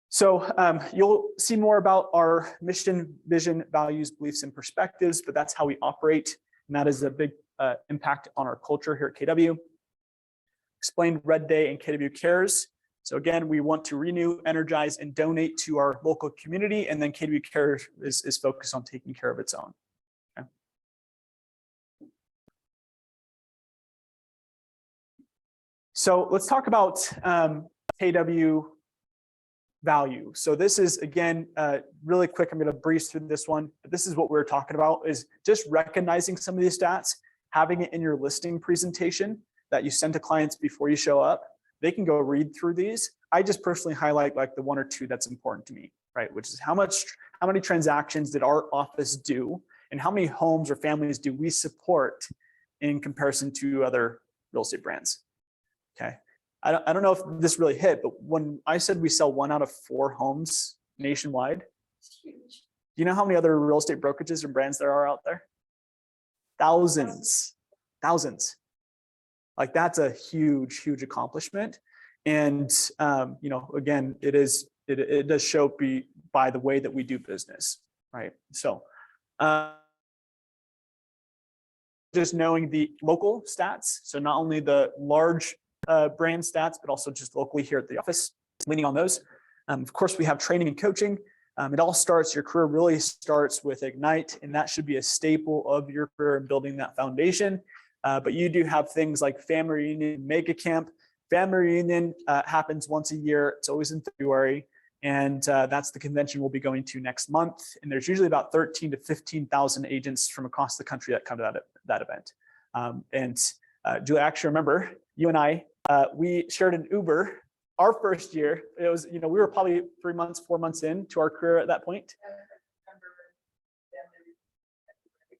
A: So you'll see more about our mission, vision, values, beliefs, and perspectives, but that's how we operate. And that is a big impact on our culture here at KW. Explained Red Day and KW Cares. So again, we want to renew, energize, and donate to our local community. And then KW Cares is focused on taking care of its own. Okay. So let's talk about KW value. So this is, again, really quick. I'm going to breeze through this one. But this is what we're talking about, is just recognizing some of these stats, having it in your listing presentation that you send to clients before you show up. They can go read through these. I just personally highlight like the 1 or 2 that's important to me, right? Which is how many transactions did our office do, and how many homes or families do we support in comparison to other real estate brands? Okay. I don't know if this really hit, but when I said we sell 1 out of 4 homes nationwide, do you know how many other real estate brokerages and brands there are out there? Thousands. Like that's a huge, huge accomplishment. And again, it does show by the way that we do business, right? So just knowing the local stats, so not only the large brand stats, but also just locally here at the office, leaning on those. Of course, we have training and coaching. It all starts, your career really starts with Ignite, and that should be a staple of your career in building that foundation. But you do have things like Family Reunion, Mega Camp. Family Reunion happens once a year. It's always in February. And that's the convention we'll be going to next month. And there's usually about 13,000 to 15,000 agents from across the country that come to that event. Julie, I actually remember you and I, we shared an Uber our first year. It was, we were probably 3 months, 4 months into our career at that point.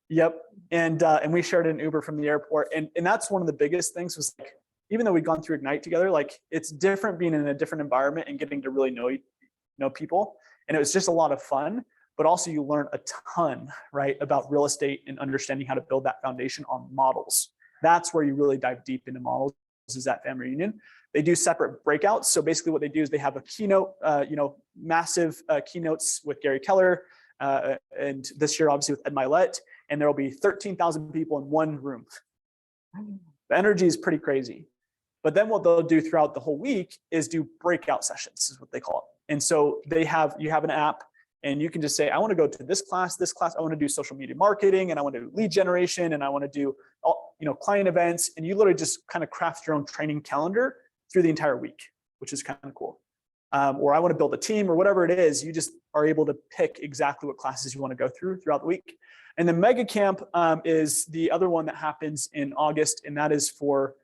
A: Yep. And we shared an Uber from the airport. And that's one of the biggest things was like, even though we'd gone through Ignite together, like it's different being in a different environment and getting to really know people. And it was just a lot of fun, but also you learn a ton, right, about real estate and understanding how to build that foundation on models. That's where you really dive deep into models, is at family reunion. They do separate breakouts. So basically what they do is they have a keynote, massive keynotes with Gary Keller, and this year obviously with Ed Milet, and there will be 13,000 people in one room. The energy is pretty crazy. But then what they'll do throughout the whole week is do breakout sessions, is what they call it. And so you have an app, and you can just say, I want to go to this class, I want to do social media marketing, and I want to do lead generation, and I want to do client events, and you literally just kind of craft your own training calendar through the entire week, which is kind of cool. Or I want to build a team, or whatever it is, you just are able to pick exactly what classes you want to go through throughout the week. And then Mega Camp is the other one that happens in August, and that is for,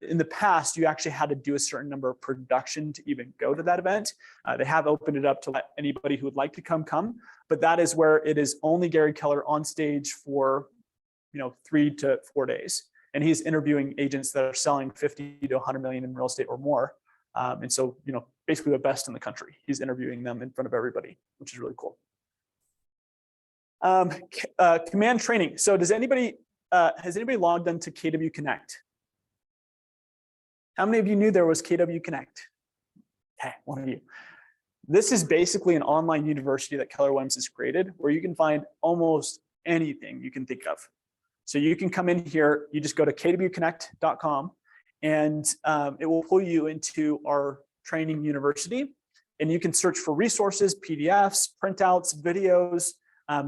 A: in the past, you actually had to do a certain number of production to even go to that event. They have opened it up to let anybody who would like to come, but that is where it is only Gary Keller on stage for 3 to 4 days. And he's interviewing agents that are selling 50 to 100 million in real estate or more. And so, basically the best in the country. He's interviewing them in front of everybody, which is really cool. Command training. So has anybody logged into KW Connect? How many of you knew there was KW Connect? Okay, one of you. This is basically an online university that Keller Williams has created where you can find almost anything you can think of. So you can come in here, you just go to kwconnect.com, and it will pull you into our training university, and you can search for resources, PDFs, printouts, videos,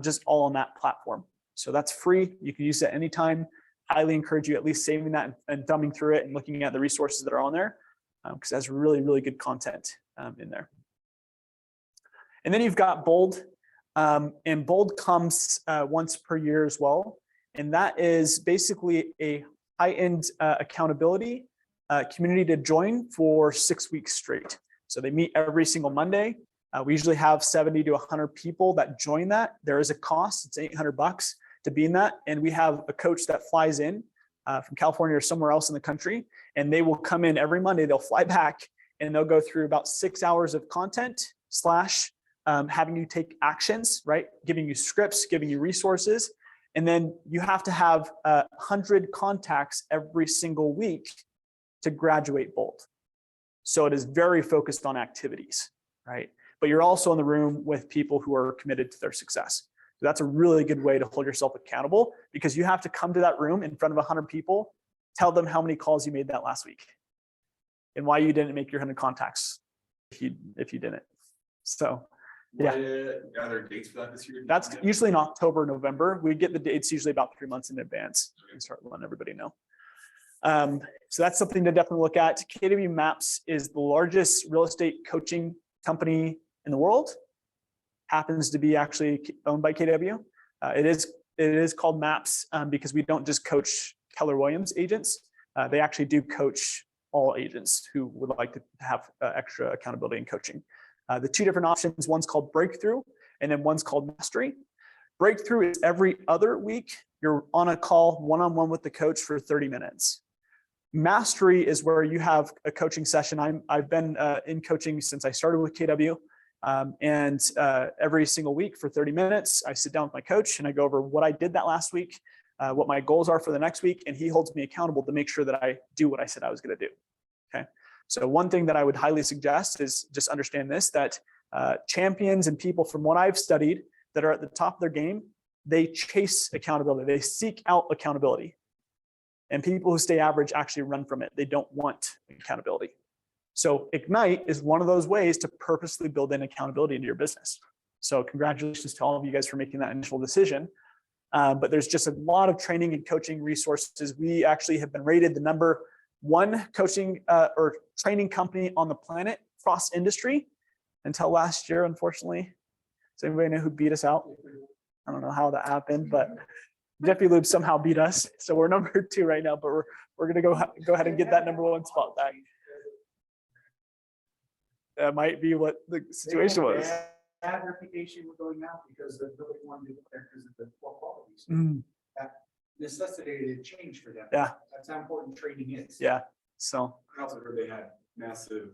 A: just all on that platform. So that's free. You can use it anytime. Highly encourage you at least saving that and thumbing through it and looking at the resources that are on there, because that's really, really good content in there. And then you've got Bold, and Bold comes once per year as well. And that is basically a high-end accountability community to join for 6 weeks straight. So they meet every single Monday. We usually have 70 to 100 people that join that. There is a cost. It's $800 to be in that. And we have a coach that flies in from California or somewhere else in the country, and they will come in every Monday. They'll fly back, and they'll go through about 6 hours of content / having you take actions, right? Giving you scripts, giving you resources. And then you have to have 100 contacts every single week to graduate Bold. So it is very focused on activities, right? But you're also in the room with people who are committed to their success. So that's a really good way to hold yourself accountable, because you have to come to that room in front of 100 people, tell them how many calls you made that last week and why you didn't make your 100 contacts if you didn't. So yeah.
D: Are there dates for that this year?
A: That's usually in October, November. We get the dates usually about 3 months in advance and start letting everybody know. So that's something to definitely look at. KW Maps is the largest real estate coaching company in the world. Happens to be actually owned by KW. It is called Maps because we don't just coach Keller Williams agents. They actually do coach all agents who would like to have extra accountability and coaching. The two different options, one's called Breakthrough, and then one's called Mastery. Breakthrough is every other week. You're on a call one-on-one with the coach for 30 minutes. Mastery is where you have a coaching session. I've been in coaching since I started with KW, and every single week for 30 minutes, I sit down with my coach and I go over what I did that last week, what my goals are for the next week, and he holds me accountable to make sure that I do what I said I was going to do. Okay. So one thing that I would highly suggest is just understand this, that champions and people from what I've studied that are at the top of their game, they chase accountability. They seek out accountability. And people who stay average actually run from it. They don't want accountability. So Ignite is one of those ways to purposely build in accountability into your business. So congratulations to all of you guys for making that initial decision. But there's just a lot of training and coaching resources. We actually have been rated the #1 coaching or training company on the planet cross industry until last year, unfortunately. Does anybody know who beat us out? I don't know how that happened, but Jiffy Lube somehow beat us. So we're #2 right now, but we're gonna go ahead and get that #1 spot back. That might be what the situation was.
F: bad reputation we're going out because nobody wanted to go there because of the poor quality. So that necessitated change for them.
A: Yeah.
F: That's how important training is.
A: Yeah. So
D: I also heard they had massive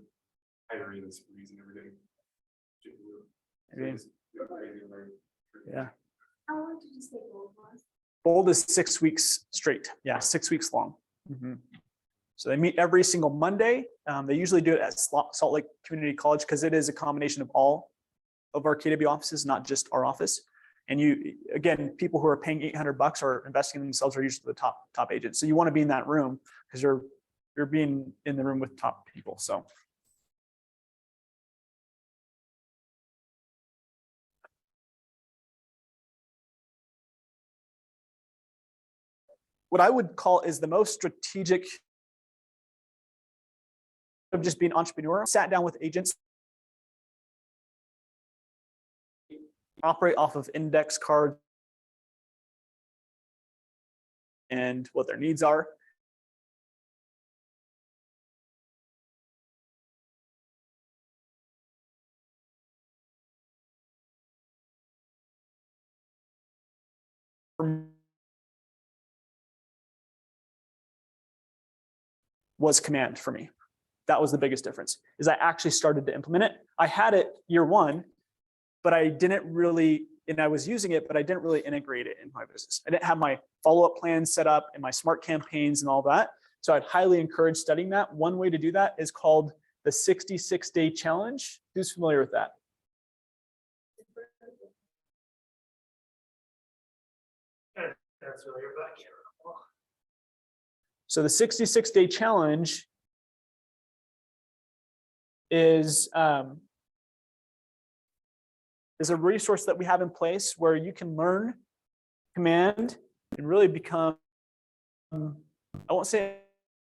D: hiring sprees and everything.
A: I mean, yeah.
C: How long did you say gold was?
A: Bold is 6 weeks straight. Yeah, 6 weeks long. So they meet every single Monday. They usually do it at Salt Lake Community College because it is a combination of all of our KW offices, not just our office. And you, again, people who are paying $800 or investing in themselves are usually the top agents. So you want to be in that room because you're being in the room with top people. So. What I would call is the most strategic of just being entrepreneur. Sat down with agents, operate off of index cards and what their needs are. Was command for me. That was the biggest difference, is I actually started to implement it. I had it year one, but I didn't really, and I was using it, but I didn't really integrate it in my business. I didn't have my follow-up plans set up and my smart campaigns and all that. So I'd highly encourage studying that. One way to do that is called the 66-day challenge. Who's familiar with that?
B: That's really, but I can't remember.
A: So the 66-day challenge is a resource that we have in place where you can learn command and really become, I won't say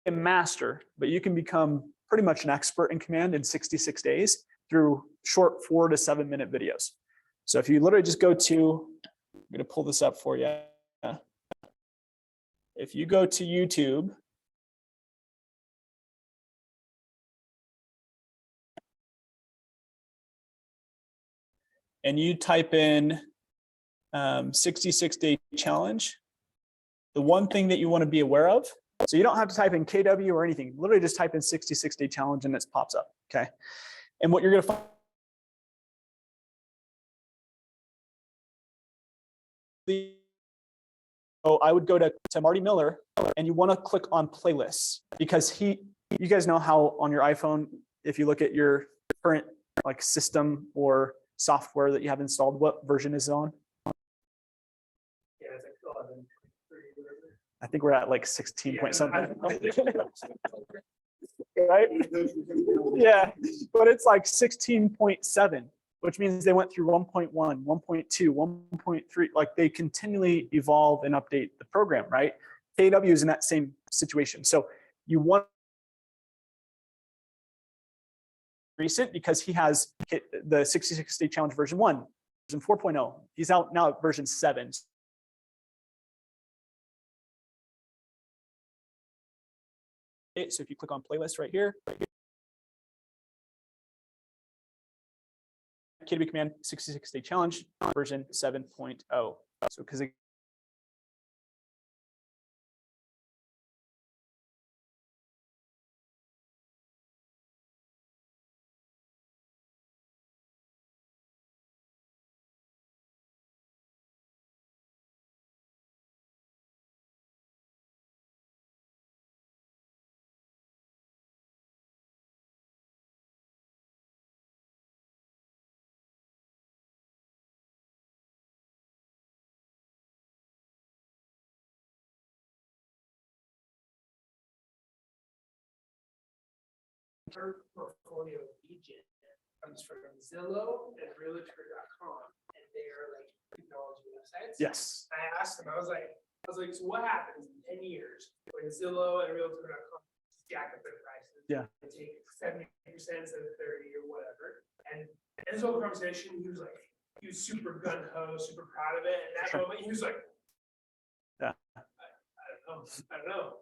A: a master, but you can become pretty much an expert in command in 66 days through short 4 to 7 minute videos. So if you literally just go to, I'm going to pull this up for you. If you go to YouTube, and you type in 66-day challenge, the one thing that you want to be aware of, so you don't have to type in KW or anything, literally just type in 66-day challenge and it pops up, okay? And what you're going to find, so I would go to Marty Miller and you want to click on playlists because you guys know how on your iPhone, if you look at your current like system or software that you have installed, what version is it on?
B: Yeah, it's like 11, 3, whatever.
A: I think we're at like 16
B: Yeah,
A: point something.
B: I-
A: Right? Yeah, but it's like 16.7, which means they went through 1.1, 1.2, 1.3, like they continually evolve and update the program, right? KW is in that same situation. So you want recent because he has hit the 66-day challenge version 1, version 4.0. He's out now at version 7. So if you click on playlist right here, KW Command 66-day challenge version 7.0. So because
B: Our portfolio agent comes from Zillow and Realtor.com, and they are like technology websites.
A: yes,
B: I asked him, I was like, so what happens in 10 years when Zillow and Realtor.com jack up their prices?
A: Yeah.
B: They take 70% instead of 30 or whatever. And this whole conversation, he was super gun ho, super proud of it. And that
A: Sure.
B: moment, he was like,
A: Yeah.
B: I don't know.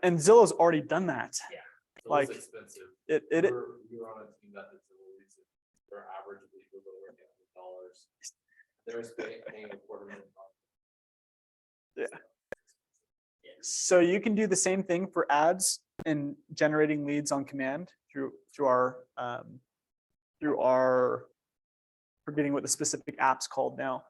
A: and Zillow's already done that.
B: Yeah.
A: Like
E: expensive.
A: it
E: We were on a team that did civil leases. Their average legal was working
I: There's paying a $250,000.
A: So you can do the same thing for ads and generating leads on command through our forgetting what the specific app's called now.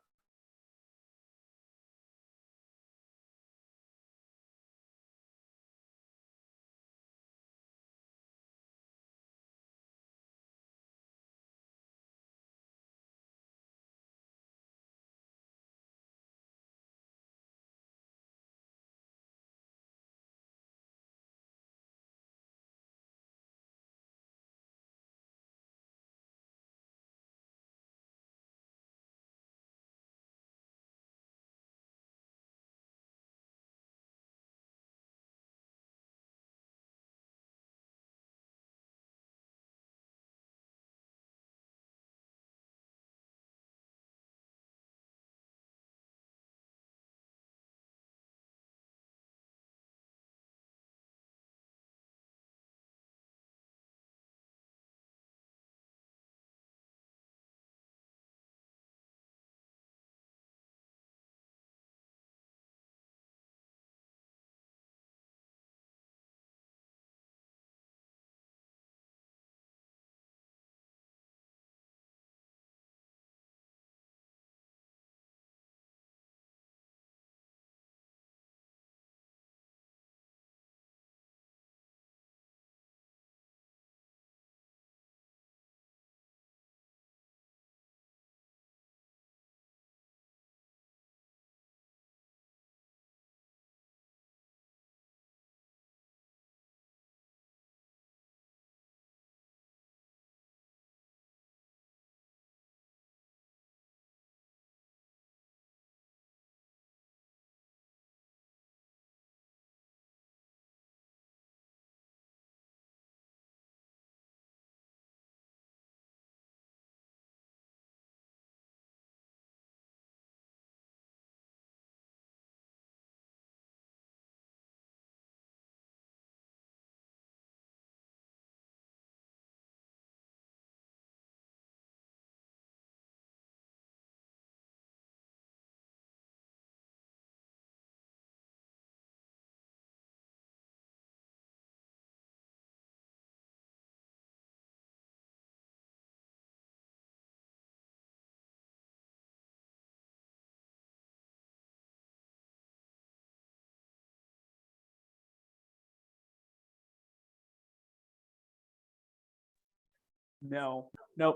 A: No.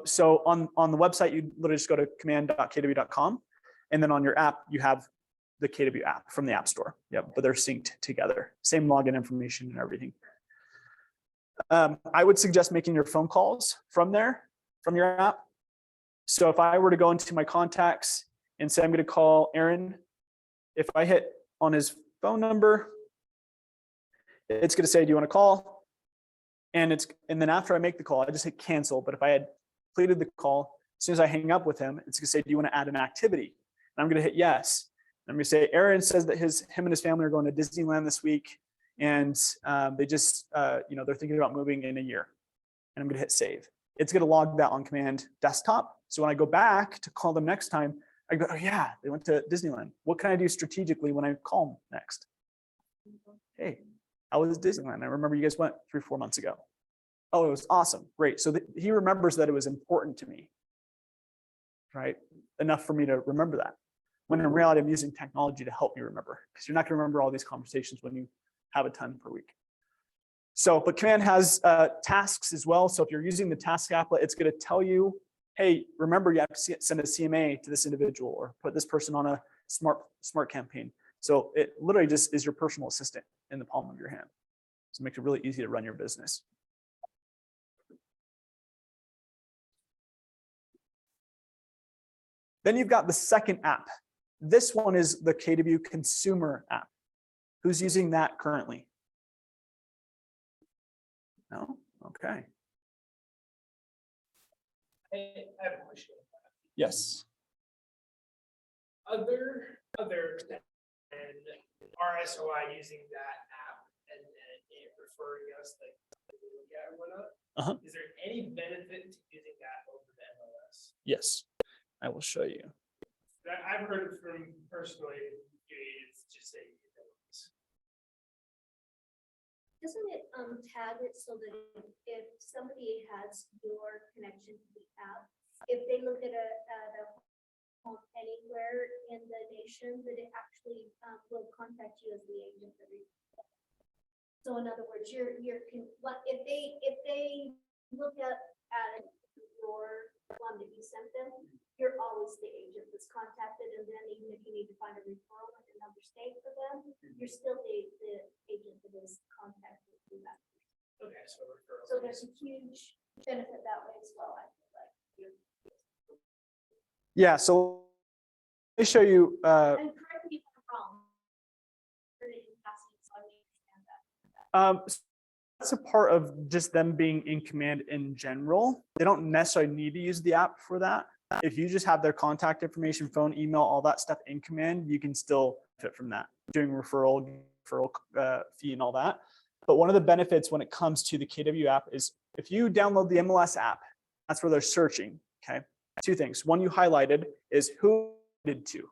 A: So on the website, you literally just go to command.kw.com, and then on your app, you have the KW app from the App Store. Yep, but they're synced together. Same login information and everything. I would suggest making your phone calls from there, from your app. So if I were to go into my contacts and say I'm going to call Aaron, if I hit on his phone number, it's going to say, do you want to call? And then after I make the call, I just hit cancel. But if I had completed the call, as soon as I hang up with him, it's going to say, do you want to add an activity? And I'm going to hit yes. And I'm going to say, Aaron says that him and his family are going to Disneyland this week. And they just, they're thinking about moving in a year. And I'm going to hit save. It's going to log that on command desktop. So when I go back to call them next time, I go, oh yeah, they went to Disneyland. What can I do strategically when I call them next? Hey, how was Disneyland? I remember you guys went 3-4 months ago. Oh, it was awesome. Great. So he remembers that it was important to me, right? Enough for me to remember that. When in reality, I'm using technology to help me remember, because you're not going to remember all these conversations when you have a ton per week. So, but command has tasks as well. So if you're using the task applet, it's going to tell you, hey, remember you have to send a CMA to this individual or put this person on a smart campaign. So it literally just is your personal assistant in the palm of your hand. So it makes it really easy to run your business. Then you've got the second app. This one is the KW consumer app. Who's using that currently? No? Okay.
B: I have a question.
A: Yes.
B: Other than RSOI using that app and then it referring us like and whatnot,
A: Uh-huh.
B: is there any benefit to using that over the MLS?
A: Yes. I will show you.
B: I've heard it from personally, it's just say.
C: Doesn't it tag it so that if somebody has your connection to the app, if they look at a home anywhere in the nation, that it actually will contact you as the agent that so in other words, what if they look at your one that you sent them, you're always the agent that's contacted, and then even if you need to find a referral in another state for them, you're still the agent that is contacted through that.
B: Okay, so referral.
C: So there's a huge benefit that way as well, I feel like.
A: Yeah, so let me show you.
C: And correct me if I'm wrong. Heard it in passing, so I may understand that.
A: That's a part of just them being in command in general. They don't necessarily need to use the app for that. If you just have their contact information, phone, email, all that stuff in command, you can still fit from that, doing referral fee and all that. But one of the benefits when it comes to the KW app is if you download the MLS app, that's where they're searching, okay? Two things. One you highlighted is who did to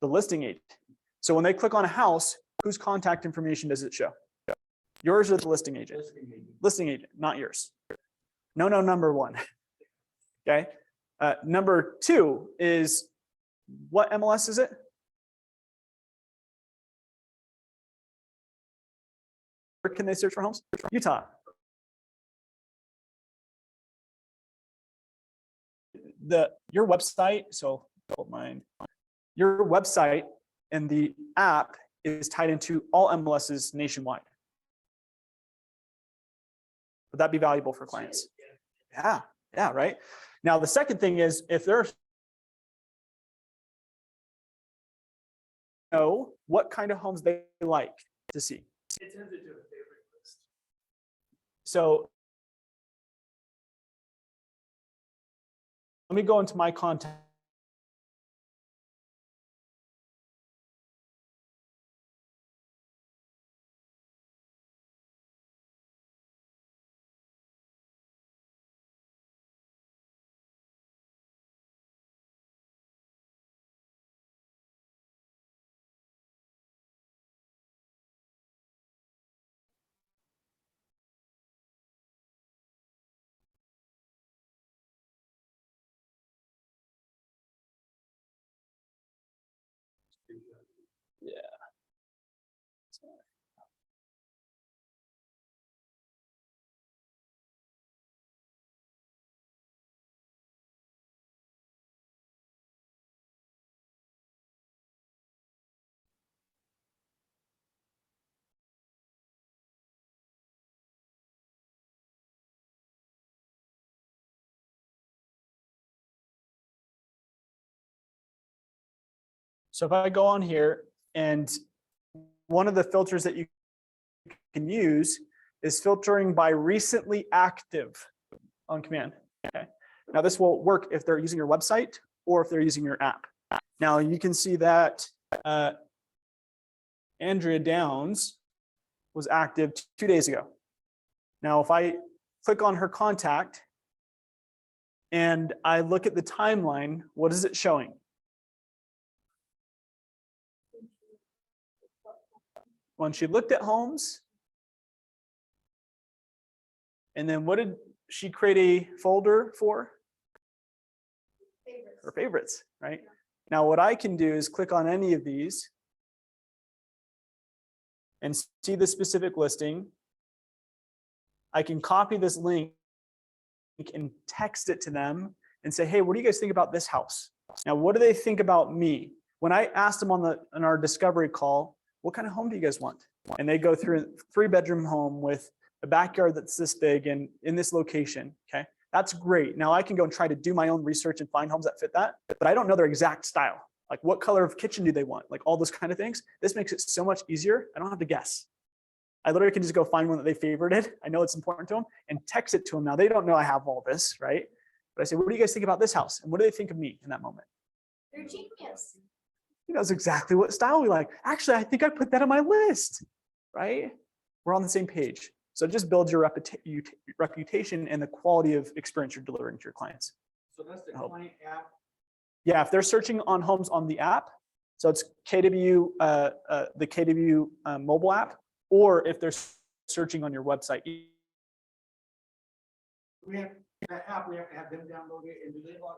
A: the listing agent. So when they click on a house, whose contact information does it show? Yours or the listing agent? Listing agent, not yours. No, number one. Okay. Number two is what MLS is it? Where can they search for homes? Utah. Your website, so don't mind. Your website and the app is tied into all MLSs nationwide. Would that be valuable for clients? Yeah, right. Now, the second thing is if they're know what kind of homes they like to see.
B: It tends to do a favorite list.
A: So let me go into my contact. Yeah. So if I go on here, and one of the filters that you can use is filtering by recently active on command. Okay. Now this will work if they're using your website or if they're using your app. Now you can see that Andrea Downs was active 2 days ago. Now if I click on her contact and I look at the timeline, what is it showing? When she looked at homes, and then what did she create a folder for?
C: Favorites.
A: Her favorites, right? Now what I can do is click on any of these and see the specific listing. I can copy this link and text it to them and say, hey, what do you guys think about this house? Now, what do they think about me? When I asked them on our discovery call, what kind of home do you guys want? And they go through a 3-bedroom home with a backyard that's this big and in this location, okay? That's great. Now I can go and try to do my own research and find homes that fit that, but I don't know their exact style. Like what color of kitchen do they want? Like all those kind of things. This makes it so much easier. I don't have to guess. I literally can just go find one that they favorited. I know it's important to them and text it to them. Now they don't know I have all this, right? But I say, what do you guys think about this house? And what do they think of me in that moment?
C: They're genius.
A: He knows exactly what style we like. Actually, I think I put that on my list, right? We're on the same page. So it just builds your reputation and the quality of experience you're delivering to your clients.
F: So that's the
A: Oh.
F: client app.
A: Yeah, if they're searching on homes on the app, so it's KW, the KW mobile app, or if they're searching on your website.
F: We have that app, we have to have them download it and do they log?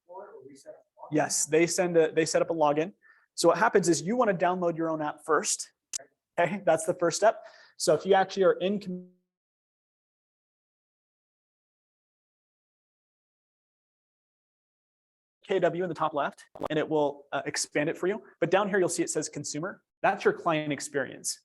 F: For it or we set up? a login?
A: Yes, they set up a login. So what happens is you want to download your own app first. Okay, that's the first step. So if you actually are in KW in the top left, and it will expand it for you. But down here, you'll see it says consumer. That's your client experience.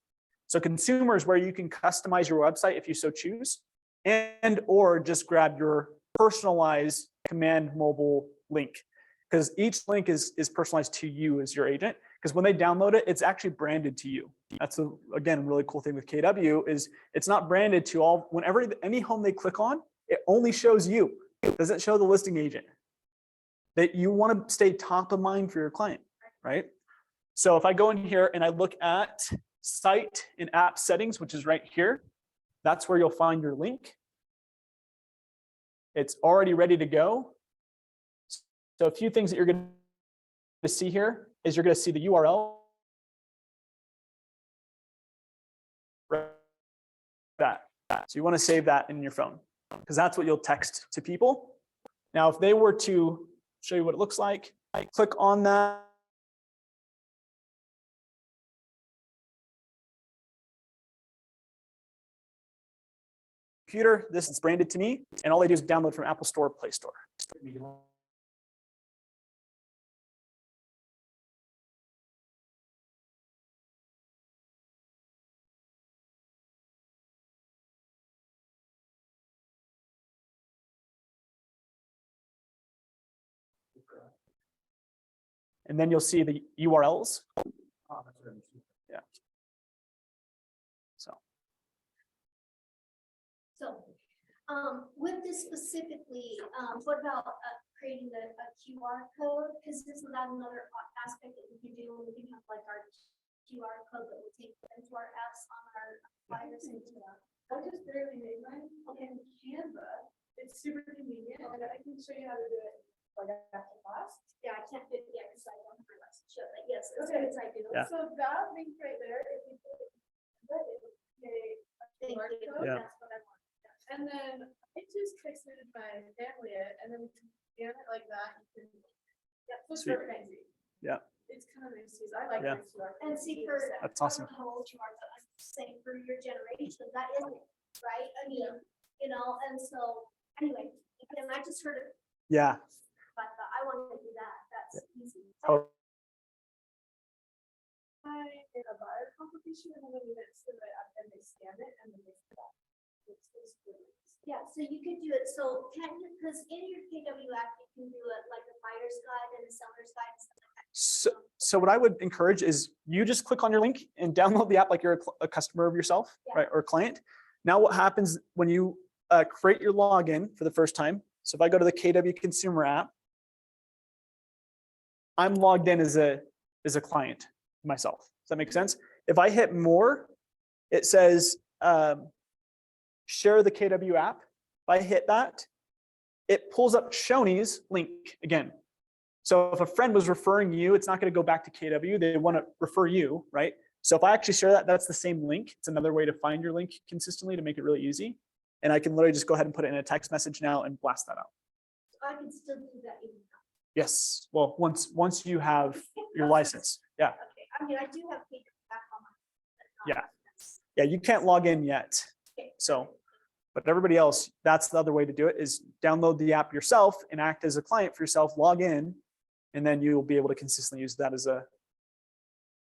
A: So consumer is where you can customize your website if you so choose, and or just grab your personalized command mobile link, because each link is personalized to you as your agent. Because when they download it, it's actually branded to you. That's again, a really cool thing with KW is it's not branded to all. Whenever any home they click on, it only shows you. It doesn't show the listing agent. That you want to stay top of mind for your client, right? So if I go in here and I look at site and app settings, which is right here, that's where you'll find your link. It's already ready to go. So a few things that you're going to see here is you're going to see the URL. So you want to save that in your phone because that's what you'll text to people. Now, if they were to show you what it looks like, click on that. Computer, this is branded to me, and all I do is download from Apple Store or Play Store. And then you'll see the URLs. Yeah. So.
C: So, with this specifically, what about creating a QR code? Because this is another aspect that we can do. We can have like our QR code that will take into our apps on our flyers and stuff.
G: I just barely made mine. Okay, Canva, it's super convenient, and I can show you how to do it like after class.
C: Yeah, I can't do it yet because I don't have my license yet, but yes, as
G: Okay.
C: soon as I do.
A: Yeah.
G: So that link right there, if you put it, that is a
C: Thank
G: QR
C: you.
G: code.
A: Yeah.
C: That's what I want.
G: And then I just texted my family it, and then we can scan it like that. You can, yeah, it's
A: Sweet.
G: super easy.
A: Yeah.
G: It's kind of nice to use. I like
A: Yeah.
G: it. QR
C: And
G: codes.
C: see, for,
A: That's
C: I
A: awesome.
C: don't know how old you are, but I'm saying for your generation, that isn't it, right? I mean, you know, and so, anyway, again, I just heard it,
A: Yeah.
C: but I want to do that, that's easy.
A: Oh,
G: In a buyer competition, and then we mix it up and they scan it and then they scan it. It's really easy.
C: Yeah, so you could do it, so can you, because in your KW app, you can do it like a buyer's guide and a seller's guide and stuff like that.
A: So what I would encourage is you just click on your link and download the app like you're a customer of yourself,
C: Yeah.
A: right, or a client. Now what happens when you create your login for the first time? So if I go to the KW consumer app, I'm logged in as a client myself. Does that make sense? If I hit more, it says share the KW app. If I hit that, it pulls up Shoney's link again. So if a friend was referring you, it's not going to go back to KW. They want to refer you, right? So if I actually share that, that's the same link. It's another way to find your link consistently to make it really easy. And I can literally just go ahead and put it in a text message now and blast that out.
C: I can still do that even now.
A: Yes. Well, once you have your license. Yeah.
C: Okay, I mean, I do have KW app on my. but not-
A: Yeah, you can't log in yet.
C: Okay.
A: So, but everybody else, that's the other way to do it is download the app yourself and act as a client for yourself, log in, and then you'll be able to consistently use that as a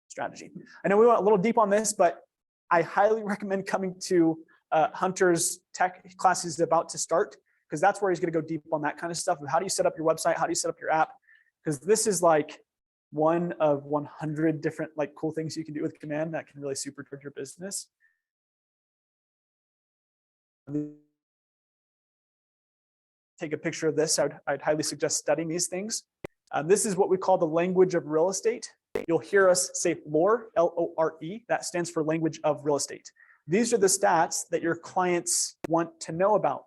A: strategy. I know we went a little deep on this, but I highly recommend coming to Hunter's tech class is about to start, because that's where he's going to go deep on that kind of stuff. How do you set up your website? How do you set up your app? Because this is like one of 100 different like cool things you can do with command that can really supercharge your business. Take a picture of this. I'd highly suggest studying these things. This is what we call the language of real estate. You'll hear us say LORE, L-O-R-E. That stands for language of real estate. These are the stats that your clients want to know about.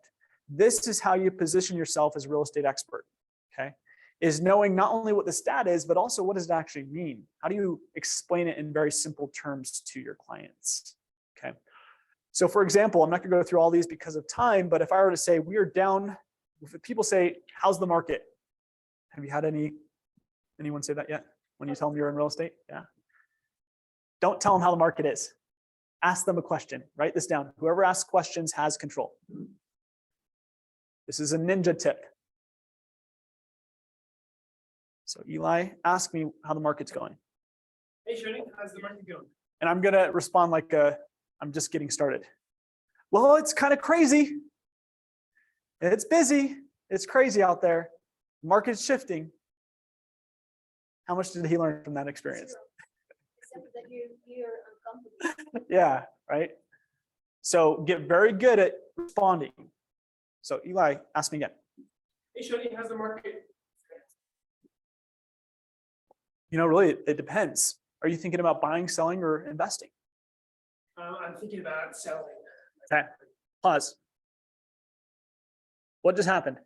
A: This is how you position yourself as a real estate expert, okay? Is knowing not only what the stat is, but also what does it actually mean? How do you explain it in very simple terms to your clients, okay? So for example, I'm not gonna go through all these because of time, but if I were to say we are down, if people say, how's the market? Have you had anyone say that yet? When you tell them you're in real estate? Yeah. Don't tell them how the market is. Ask them a question. Write this down. Whoever asks questions has control. This is a ninja tip. So Eli, ask me how the market's going.
B: Hey, Shoney, how's the market going?
A: And I'm gonna respond like I'm just getting started. Well, it's kind of crazy. It's busy. It's crazy out there. The market's shifting. How much did he learn from that experience?
C: Except that you're uncomfortable.
A: Yeah, right. So get very good at responding. So Eli, ask me again.
B: Hey, Shoney, how's the market?
A: You know, really, it depends. Are you thinking about buying, selling, or investing?
B: I'm thinking about selling.
A: Okay. Pause. What just happened?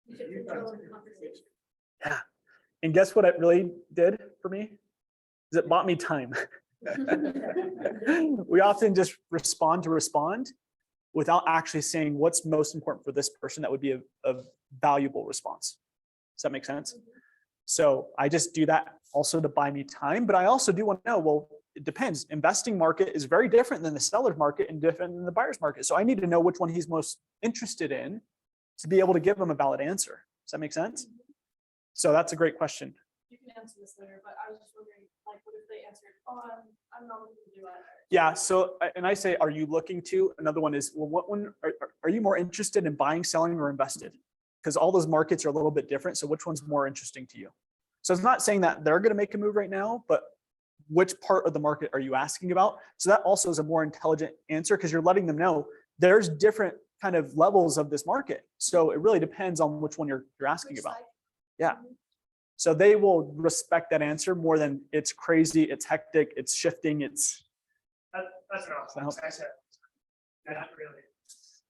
C: You should control the conversation.
A: Yeah. And guess what it really did for me? Is it bought me time. We often just respond to respond without actually saying what's most important for this person that would be a valuable response. Does that make sense? So I just do that also to buy me time, but I also do want to know, well, it depends. Investing market is very different than the seller's market and different than the buyer's market. So I need to know which one he's most interested in to be able to give him a valid answer. Does that make sense? So that's a great question.
G: You can answer this later, but I was just wondering, like, what if they answered, oh, I'm not looking to do either.
A: Yeah. So, and I say, are you looking to? Another one is, well, what one are you more interested in buying, selling, or invested? Because all those markets are a little bit different. So which one's more interesting to you? So it's not saying that they're going to make a move right now, but which part of the market are you asking about? So that also is a more intelligent answer because you're letting them know there's different kind of levels of this market. So it really depends on which one you're asking
C: Which
A: about.
C: side?
A: Yeah. So they will respect that answer more than it's crazy, it's hectic, it's shifting, it's.
B: That's an
A: So-
B: option. I said, not really.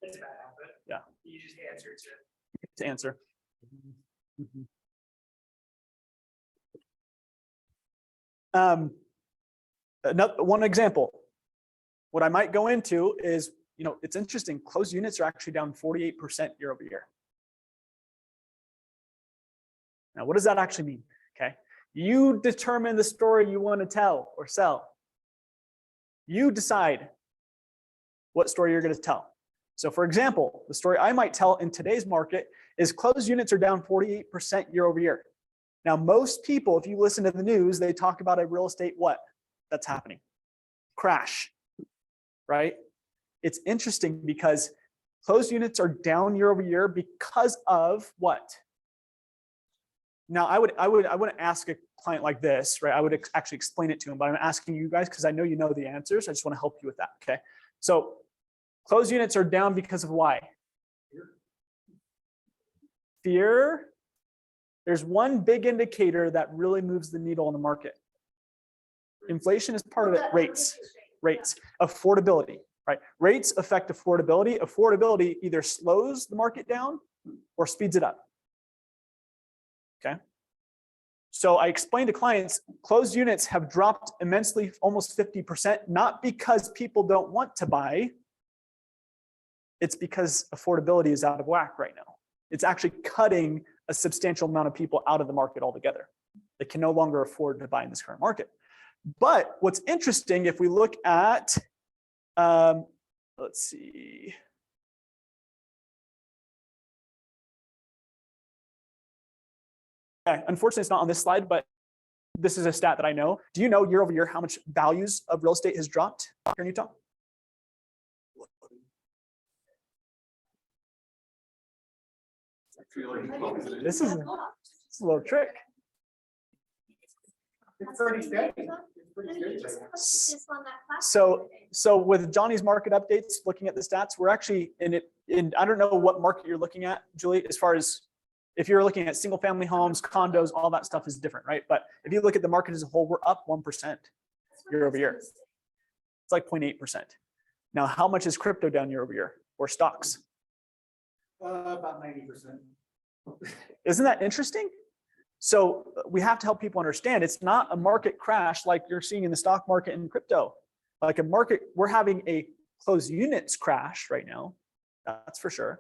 B: It's a bad habit.
A: Yeah.
B: You just answer
A: To answer. Another one example. What I might go into is, you know, it's interesting. Closed units are actually down 48% year over year. Now, what does that actually mean? Okay, you determine the story you want to tell or sell. You decide what story you're going to tell. So, for example, the story I might tell in today's market is closed units are down 48% year over year. Now, most people, if you listen to the news, they talk about a real estate what? That's happening. Crash, right? It's interesting because closed units are down year over year because of what? Now, I wouldn't ask a client like this, right? I would actually explain it to him, but I'm asking you guys because I know you know the answers. I just want to help you with that, okay? So closed units are down because of why? Fear. There's one big indicator that really moves the needle in the market. Inflation is part of it. Rates, affordability, right? Rates affect affordability. Affordability either slows the market down or speeds it up. Okay. So I explained to clients, closed units have dropped immensely, almost 50%, not because people don't want to buy. It's because affordability is out of whack right now. It's actually cutting a substantial amount of people out of the market altogether. They can no longer afford to buy in this current market. But what's interesting, if we look at, let's see. Okay, unfortunately, it's not on this slide, but this is a stat that I know. Do you know year over year how much values of real estate has dropped here in Utah? This is a little trick.
F: It's pretty steady. It's pretty steady.
A: So with Johnny's market updates, looking at the stats, we're actually in I don't know what market you're looking at, Julie, as far as if you're looking at single family homes, condos, all that stuff is different, right? But if you look at the market as a whole, we're up 1% year over year. It's like 0.8%. Now, how much is crypto down year over year or stocks?
F: About 90%.
A: Isn't that interesting? So we have to help people understand it's not a market crash like you're seeing in the stock market and crypto. Like a market, we're having a closed units crash right now. That's for sure.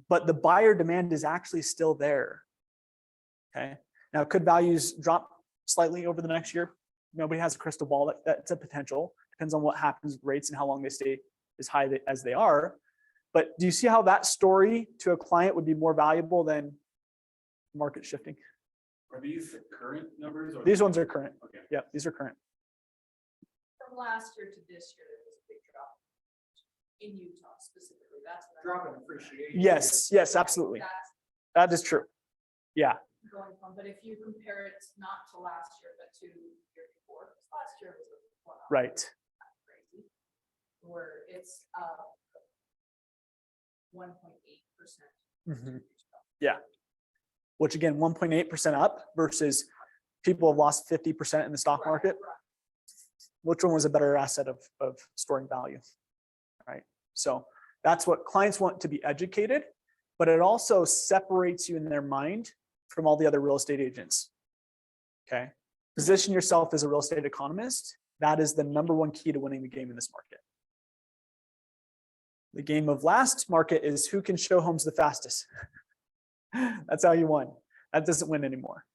A: But the buyer demand is actually still there. Okay. Now, could values drop slightly over the next year? Nobody has a crystal ball. That's a potential. Depends on what happens with rates and how long they stay as high as they are. But do you see how that story to a client would be more valuable than market shifting?
D: Are these current numbers? Or
A: These ones are current.
D: Okay.
A: Yeah, these are current.
I: From last year to this year, there was a big drop in Utah specifically. That's what
F: Drop in appreciation.
A: Yes, absolutely.
I: That's
A: That is true. Yeah.
I: going on, but if you compare it not to last year, but to year before, 'cause last year was a one-off,
A: Right.
I: crazy, where it's 1.8%.
A: Mhm. Yeah. Which again, 1.8% up versus people have lost 50% in the stock market. Which one was a better asset of storing value? Right. So that's what clients want to be educated, but it also separates you in their mind from all the other real estate agents. Okay. Position yourself as a real estate economist. That is the number one key to winning the game in this market. The game of last market is who can show homes the fastest. That's how you won. That doesn't win anymore.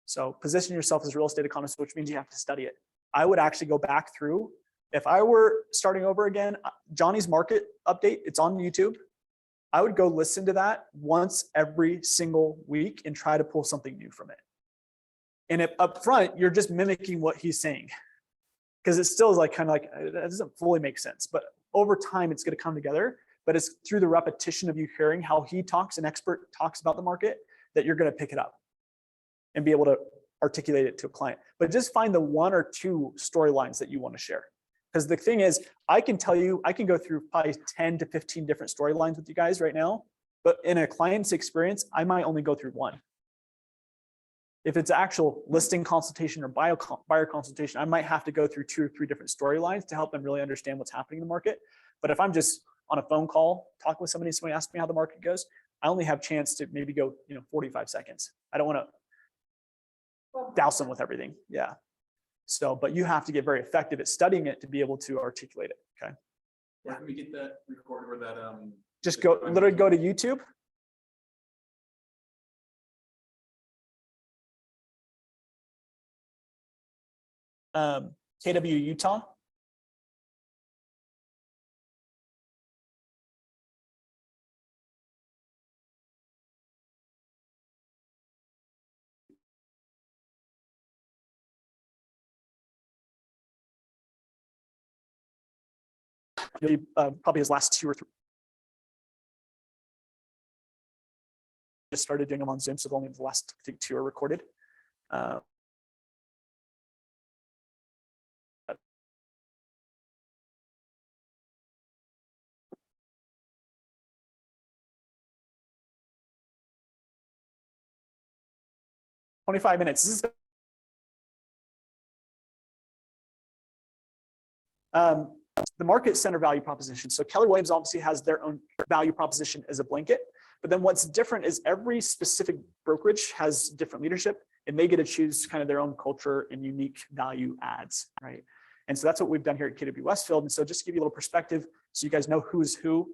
A: So position yourself as a real estate economist, which means you have to study it. I would actually go back through. If I were starting over again, Johnny's market update, it's on YouTube. I would go listen to that once every single week and try to pull something new from it. And if up front, you're just mimicking what he's saying. Because it still is like kind of like, that doesn't fully make sense. But over time, it's going to come together. But it's through the repetition of you hearing how he talks, an expert talks about the market, that you're going to pick it up and be able to articulate it to a client. But just find the one or two storylines that you want to share. Because the thing is, I can tell you, I can go through probably 10 to 15 different storylines with you guys right now. But in a client's experience, I might only go through one. If it's actual listing consultation or buyer consultation, I might have to go through 2 or 3 different storylines to help them really understand what's happening in the market. But if I'm just on a phone call, talking with somebody asks me how the market goes, I only have a chance to maybe go, 45 seconds. I don't want to douse them with everything. Yeah. So, but you have to get very effective at studying it to be able to articulate it. Okay.
D: Where can we get that recorded or that
A: Just literally go to YouTube. KW Utah. Probably his last 2 or 3. Just started doing them on Zoom, so only the last, I think, 2 are recorded. 25 minutes. This is the market center value proposition. So Keller Williams obviously has their own value proposition as a blanket, but then what's different is every specific brokerage has different leadership and they get to choose kind of their own culture and unique value adds, right? And so that's what we've done here at KW Westfield. And so just to give you a little perspective, so you guys know who's who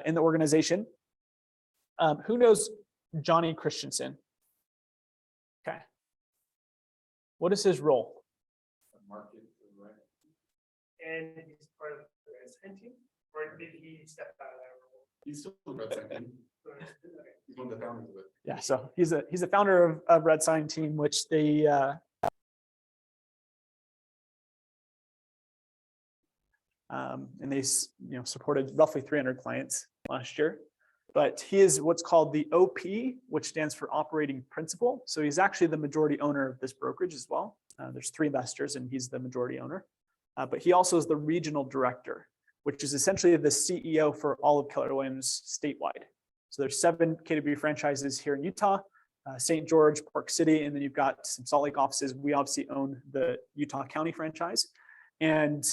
A: in the organization. Who knows Johnny Christensen? Okay. What is his role?
D: market, right?
B: And he's part of the resident team, or did he step out of that role?
D: He's still the Red Sign team. He's one of the founders of it.
A: Yeah, so he's a founder of Red Sign Team, which they and they supported roughly 300 clients last year. But he is what's called the OP, which stands for operating principal. So he's actually the majority owner of this brokerage as well. There's 3 investors and he's the majority owner. But he also is the regional director, which is essentially the CEO for all of Keller Williams statewide. So there's 7 KW franchises here in Utah, St. George, Park City, and then you've got some Salt Lake offices. We obviously own the Utah County franchise. And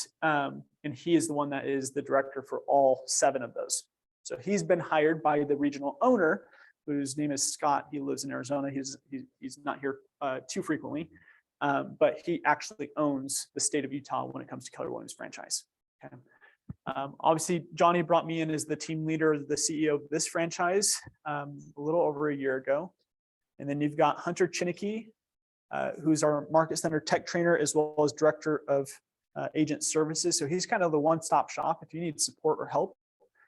A: he is the one that is the director for all 7 of those. So he's been hired by the regional owner, whose name is Scott. He lives in Arizona. He's not here too frequently, but he actually owns the state of Utah when it comes to Keller Williams franchise. Okay. Obviously, Johnny brought me in as the team leader, the CEO of this franchise a little over a year ago. And then you've got Hunter Chinnicky, who's our market center tech trainer, as well as director of agent services. So he's kind of the one-stop shop. If you need support or help,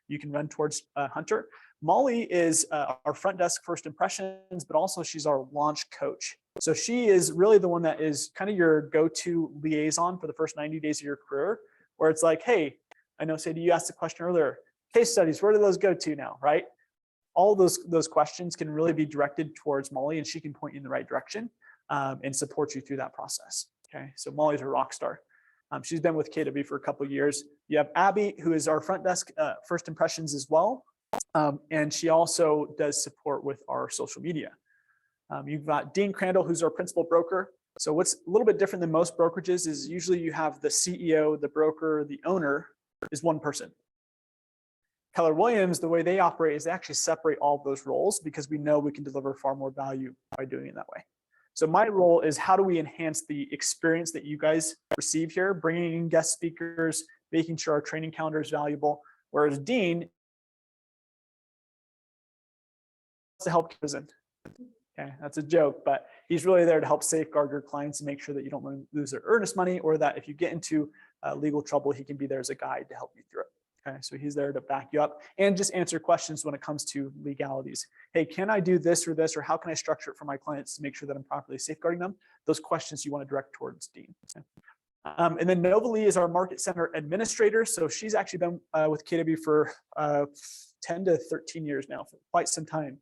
A: you can run towards Hunter. Molly is our front desk first impressions, but also she's our launch coach. So she is really the one that is kind of your go-to liaison for the first 90 days of your career, where it's like, hey, I know, Sadie, you asked the question earlier, case studies, where do those go to now, right? All those questions can really be directed towards Molly, and she can point you in the right direction and support you through that process. Okay, so Molly's a rock star. She's been with KW for a couple of years. You have Abby, who is our front desk first impressions as well. And she also does support with our social media. You've got Dean Crandall, who's our principal broker. So what's a little bit different than most brokerages is usually you have the CEO, the broker, the owner is one person. Keller Williams, the way they operate is they actually separate all of those roles because we know we can deliver far more value by doing it that way. So my role is how do we enhance the experience that you guys receive here, bringing in guest speakers, making sure our training calendar is valuable. Whereas Dean to help prison. Okay, that's a joke, but he's really there to help safeguard your clients and make sure that you don't lose their earnest money, or that if you get into legal trouble, he can be there as a guide to help you through it. Okay, so he's there to back you up and just answer questions when it comes to legalities. Hey, can I do this, or how can I structure it for my clients to make sure that I'm properly safeguarding them? Those questions you want to direct towards Dean. Okay. And then Nova Lee is our market center administrator. So she's actually been with KW for 10 to 13 years now, for quite some time.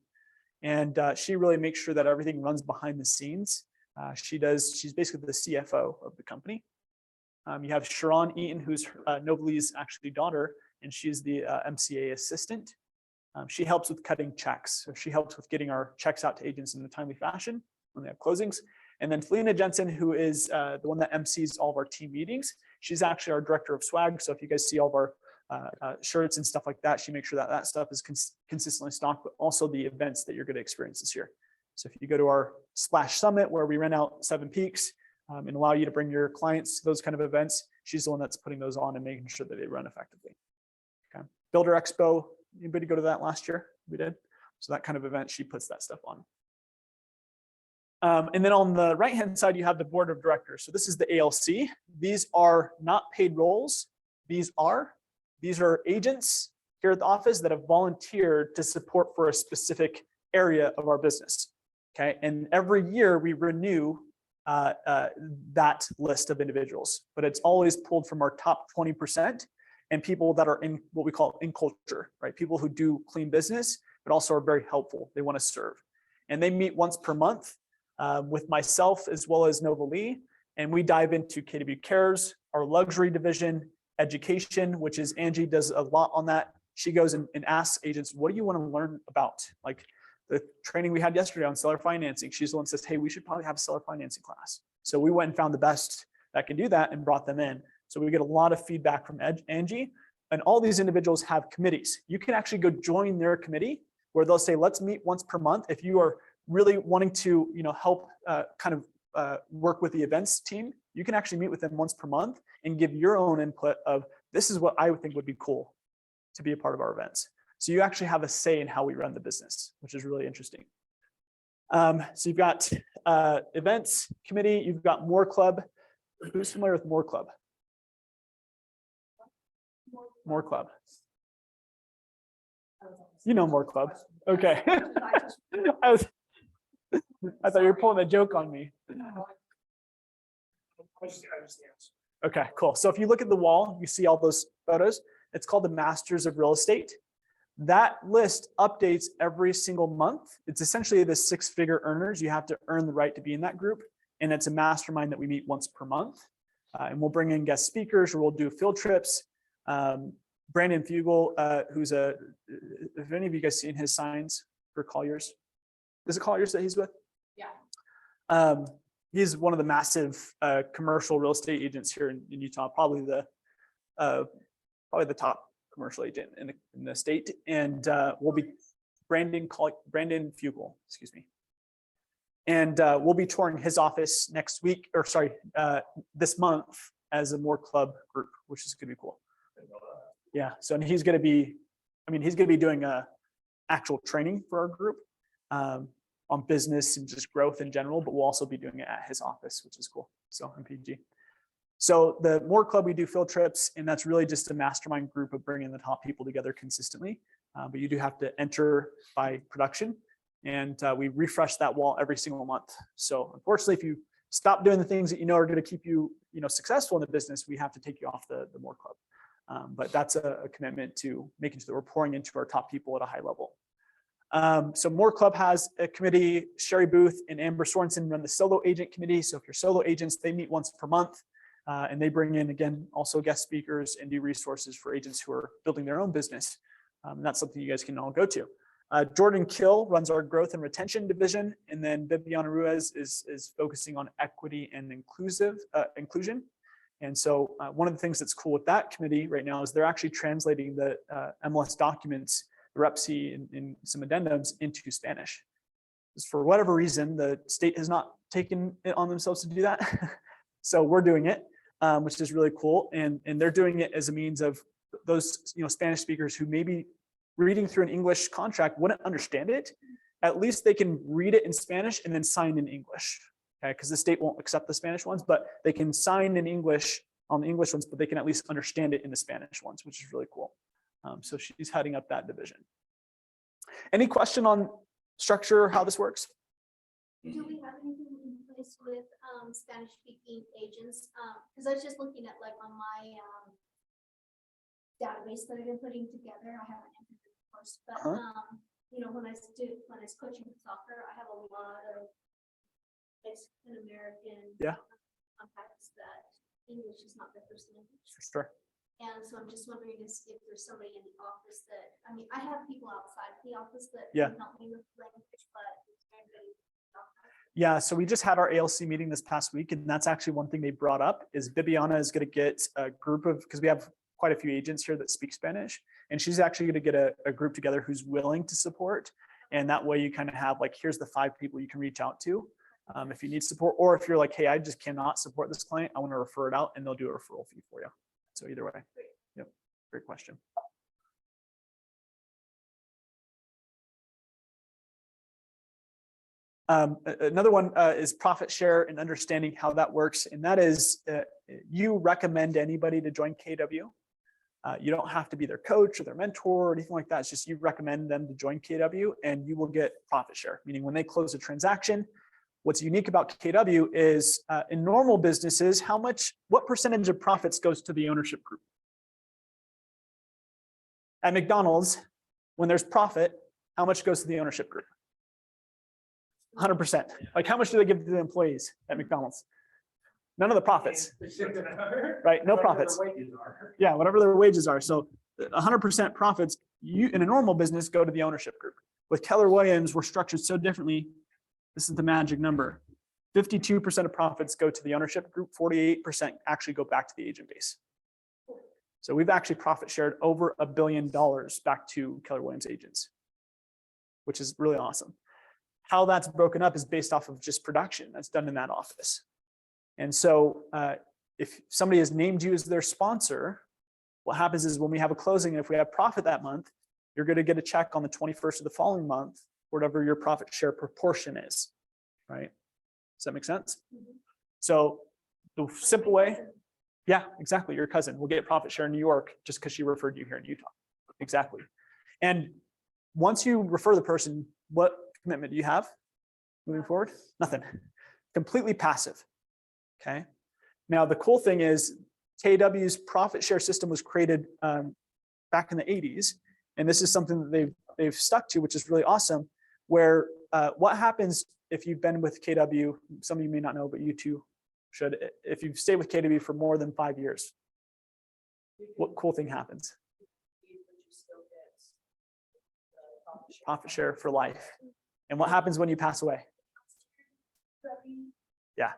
A: And she really makes sure that everything runs behind the scenes. She's basically the CFO of the company. You have Sharon Eaton, who's Nova Lee's actually daughter, and she's the MCA assistant. She helps with cutting checks. So she helps with getting our checks out to agents in a timely fashion when they have closings. And then Felina Jensen, who is the one that MCs all of our team meetings. She's actually our director of swag. So if you guys see all of our shirts and stuff like that, she makes sure that that stuff is consistently stocked, but also the events that you're going to experience this year. So if you go to our Splash Summit, where we rent out 7 peaks and allow you to bring your clients to those kind of events, she's the one that's putting those on and making sure that they run effectively. Okay. Builder Expo, anybody go to that last year? We did. So that kind of event, she puts that stuff on. And then on the right-hand side, you have the board of directors. So this is the ALC. These are not paid roles. These are agents here at the office that have volunteered to support for a specific area of our business. Okay, and every year we renew that list of individuals, but it's always pulled from our top 20% and people that are in what we call in culture, right? People who do clean business, but also are very helpful. They want to serve. And they meet once per month with myself as well as Nova Lee. And we dive into KW Cares, our luxury division, education, which is Angie does a lot on that. She goes and asks agents, what do you want to learn about? Like the training we had yesterday on seller financing, she's the one that says, hey, we should probably have a seller financing class. So we went and found the best that can do that and brought them in. So we get a lot of feedback from Angie, and all these individuals have committees. You can actually go join their committee where they'll say, let's meet once per month. If you are really wanting to, help work with the events team, you can actually meet with them once per month and give your own input of this is what I would think would be cool to be a part of our events. So you actually have a say in how we run the business, which is really interesting. So you've got events committee, you've got More Club. Who's familiar with More Club? More Club. You know More Club. Okay. I thought you were pulling a joke on me. Okay, cool. So if you look at the wall, you see all those photos. It's called the Masters of Real Estate. That list updates every single month. It's essentially the 6-figure earners. You have to earn the right to be in that group. And it's a mastermind that we meet once per month. And we'll bring in guest speakers, or we'll do field trips. Brandon Fugel, who's have any of you guys seen his signs for Colliers? Is it Colliers that he's with?
I: Yeah.
A: He's one of the massive commercial real estate agents here in Utah, probably the top commercial agent in the state. And we'll be Brandon Fugel, excuse me. And we'll be touring his office next week, or sorry, this month as a More Club group, which is gonna be cool. Yeah, so and he's gonna be, he's gonna be doing actual training for our group on business and just growth in general, but we'll also be doing it at his office, which is cool. So MPG. So the More Club, we do field trips, and that's really just a mastermind group of bringing the top people together consistently. But you do have to enter by production, and we refresh that wall every single month. So unfortunately, if you stop doing the things that you know are going to keep you, successful in the business, we have to take you off the More Club. But that's a commitment to making sure that we're pouring into our top people at a high level. So More Club has a committee. Sherry Booth and Amber Sorensen run the solo agent committee. So if you're solo agents, they meet once per month. And they bring in, again, also guest speakers and do resources for agents who are building their own business. And that's something you guys can all go to. Jordan Kill runs our growth and retention division. And then Viviana Ruiz is focusing on equity and inclusion. And so one of the things that's cool with that committee right now is they're actually translating the MLS documents, the REPC and some addendums into Spanish. Just for whatever reason, the state has not taken it on themselves to do that. So we're doing it, which is really cool. And they're doing it as a means of those Spanish speakers who maybe reading through an English contract wouldn't understand it. At least they can read it in Spanish and then sign in English. Okay, because the state won't accept the Spanish ones, but they can sign in English on the English ones, but they can at least understand it in the Spanish ones, which is really cool. So she's heading up that division. Any question on structure, how this works?
C: Do we have anything in place with Spanish speaking agents? Because I was just looking at like on my database that I've been putting together. I haven't entered it, of course, but when I was coaching soccer, I have a lot of Mexican American contacts that English is not their first language.
A: For sure.
C: And so I'm just wondering if there's somebody in the office that, I have people outside the office that
A: Yeah.
C: can help me with language, but it's very.
A: Yeah, so we just had our ALC meeting this past week, and that's actually one thing they brought up is Bibiana is going to get a group of, because we have quite a few agents here that speak Spanish, and she's actually going to get a group together who's willing to support. And that way you kind of have like, here's the 5 people you can reach out to if you need support, or if you're like, hey, I just cannot support this client, I want to refer it out, and they'll do a referral fee for you. So either way, yep, great question. Another one is profit share and understanding how that works. And that is you recommend anybody to join KW. You don't have to be their coach or their mentor or anything like that. It's just you recommend them to join KW and you will get profit share, meaning when they close a transaction. What's unique about KW is in normal businesses, what percentage of profits goes to the ownership group? At McDonald's, when there's profit, how much goes to the ownership group? 100%. Like how much do they give to the employees at McDonald's? None of the profits, right? No profits. Yeah, whatever their wages are. So 100% profits in a normal business go to the ownership group. With Keller Williams, we're structured so differently. This is the magic number. 52% of profits go to the ownership group, 48% actually go back to the agent base. So we've actually profit shared over $1 billion back to Keller Williams agents, which is really awesome. How that's broken up is based off of just production that's done in that office. And so if somebody has named you as their sponsor, what happens is when we have a closing, and if we have profit that month, you're going to get a check on the 21st of the following month, whatever your profit share proportion is, right? Does that make sense? Mm-hmm. So the simple way, yeah, exactly. Your cousin will get profit share in New York just because she referred you here in Utah. Exactly. And once you refer the person, what commitment do you have moving forward? Nothing. Completely passive. Okay. Now, the cool thing is KW's profit share system was created back in the 80s. And this is something that they've stuck to, which is really awesome, where what happens if you've been with KW, some of you may not know, but you too should, if you've stayed with KW for more than 5 years, what cool thing happens? Profit share for life. And what happens when you pass away? Yeah.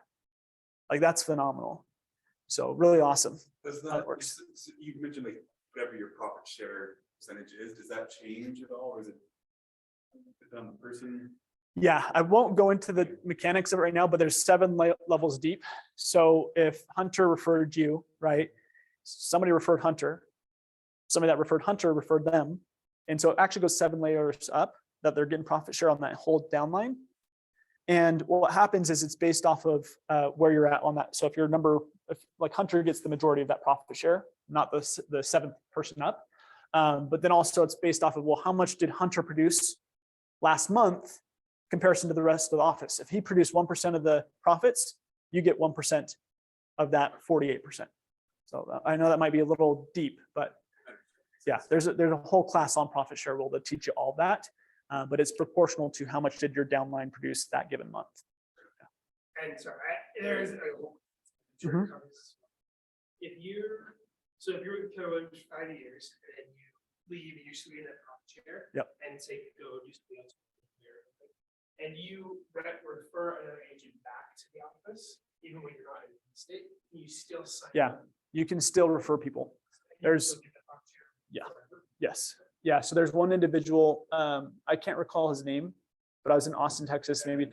A: Like that's phenomenal. So really awesome.
D: Does
A: How it
D: that,
A: works.
D: you mentioned like whatever your profit share percentage is, does that change at all, or is it on the person?
A: Yeah, I won't go into the mechanics of it right now, but there's 7 levels deep. So if Hunter referred you, right? Somebody referred Hunter, somebody that referred Hunter referred them. And so it actually goes 7 layers up that they're getting profit share on that whole downline. And what happens is it's based off of where you're at on that. So if you're if like Hunter gets the majority of that profit share, not the 7th person up. But then also it's based off of, well, how much did Hunter produce last month comparison to the rest of the office? If he produced 1% of the profits, you get 1% of that 48%. So I know that might be a little deep, but yeah, there's a whole class on profit share rule that teach you all that. But it's proportional to how much did your downline produce that given month.
B: And sorry, there is a whole.
A: Mhm.
B: If you're with Keller Williams for 5 years and you leave, and you're still in that profit share.
A: Yep.
B: And say go do something else. And you refer another agent back to the office, even when you're not in the state, you still sign.
A: Yeah, you can still refer people. There's- Yeah. Yes. Yeah. So there's one individual, I can't recall his name, but I was in Austin, Texas, maybe.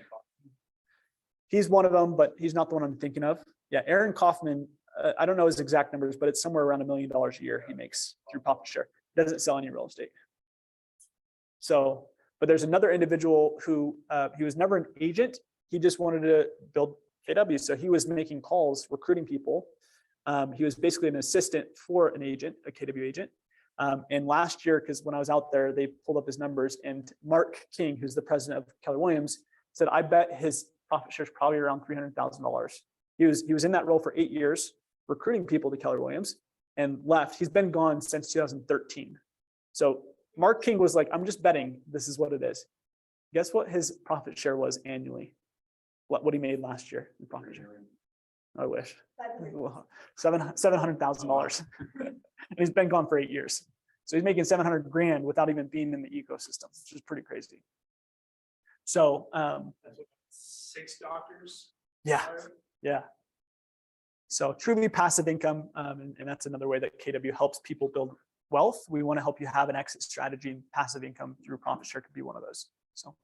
A: He's one of them, but he's not the one I'm thinking of. Yeah. Aaron Kaufman, I don't know his exact numbers, but it's somewhere around $1 million a year he makes through profit share. Doesn't sell any real estate. So, but there's another individual who, he was never an agent. He just wanted to build KW. So he was making calls, recruiting people. He was basically an assistant for an agent, a KW agent. And last year, because when I was out there, they pulled up his numbers, and Mark King, who's the president of Keller Williams, said, I bet his profit share is probably around $300,000. He was in that role for 8 years, recruiting people to Keller Williams, and left. He's been gone since 2013. So Mark King was like, I'm just betting this is what it is. Guess what his profit share was annually? What he made last year in profit share? I wish. Well, $700,000. And he's been gone for 8 years. So he's making 700 grand without even being in the ecosystem, which is pretty crazy. So
B: 6 doctors.
A: yeah, yeah. So truly passive income, and that's another way that KW helps people build wealth. We want to help you have an exit strategy, and passive income through profit share could be one of those. So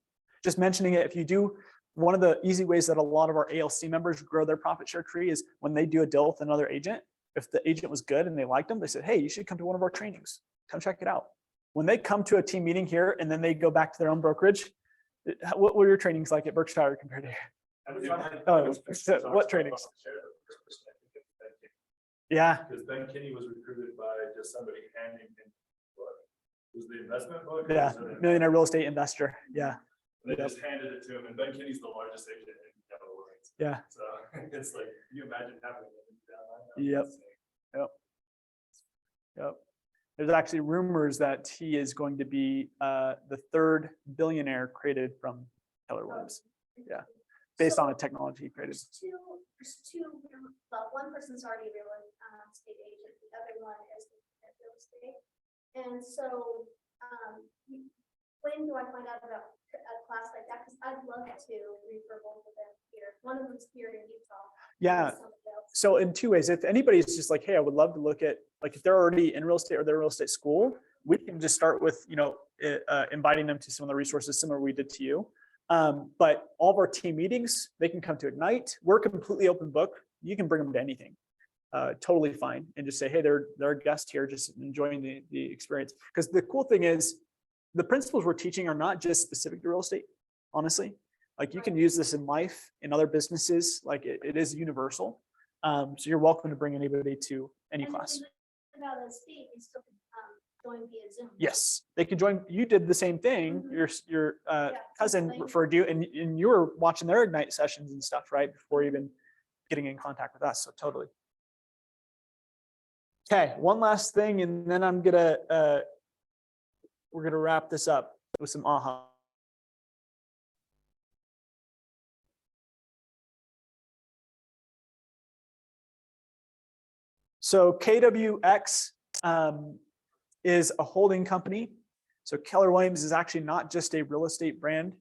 A: just mentioning it, if you do, one of the easy ways that a lot of our ALC members grow their profit share tree is when they do a deal with another agent. If the agent was good and they liked them, they said, hey, you should come to one of our trainings. Come check it out. When they come to a team meeting here and then they go back to their own brokerage, what were your trainings like at Berkshire compared to here? Oh, what trainings? Yeah.
E: Because Ben Kinney was recruited by just somebody handing him what was the investment book?
A: Yeah, millionaire real estate investor. Yeah.
E: And they just handed it to him, and Ben Kinney's the largest agent in Keller Williams.
A: Yeah.
E: So it's like, can you imagine having it down there?
A: Yep. Yep. Yep. There's actually rumors that he is going to be the 3rd billionaire created from Keller Williams. Yeah. Based on a technology he created.
C: There's two, well, one person's already a real estate agent, the other one is in real estate. And so, when do I find out about a class like that? Because I'd love to refer both of them here. One of them's here in Utah.
A: Yeah.
C: and somebody else.
A: So in 2 ways, if anybody's just like, hey, I would love to look at, like if they're already in real estate or they're real estate school, we can just start with, inviting them to some of the resources similar we did to you. But all of our team meetings, they can come to Ignite. We're completely open book. You can bring them to anything. Totally fine. And just say, hey, they're a guest here, just enjoying the experience. Because the cool thing is the principles we're teaching are not just specific to real estate, honestly. Like you can use this in life, in other businesses, like it is universal. So you're welcome to bring anybody to any
C: And the
A: class.
C: thing about this fee, you still can join via Zoom.
A: Yes, they can join. You did the same thing.
C: Mhm.
A: Your cousin
C: same.
A: referred you, and you were watching their Ignite sessions and stuff, right? Before even getting in contact with us. So totally. Okay, one last thing, and then we're gonna wrap this up with some aha. So KWX is a holding company. So Keller Williams is actually not just a real estate brand.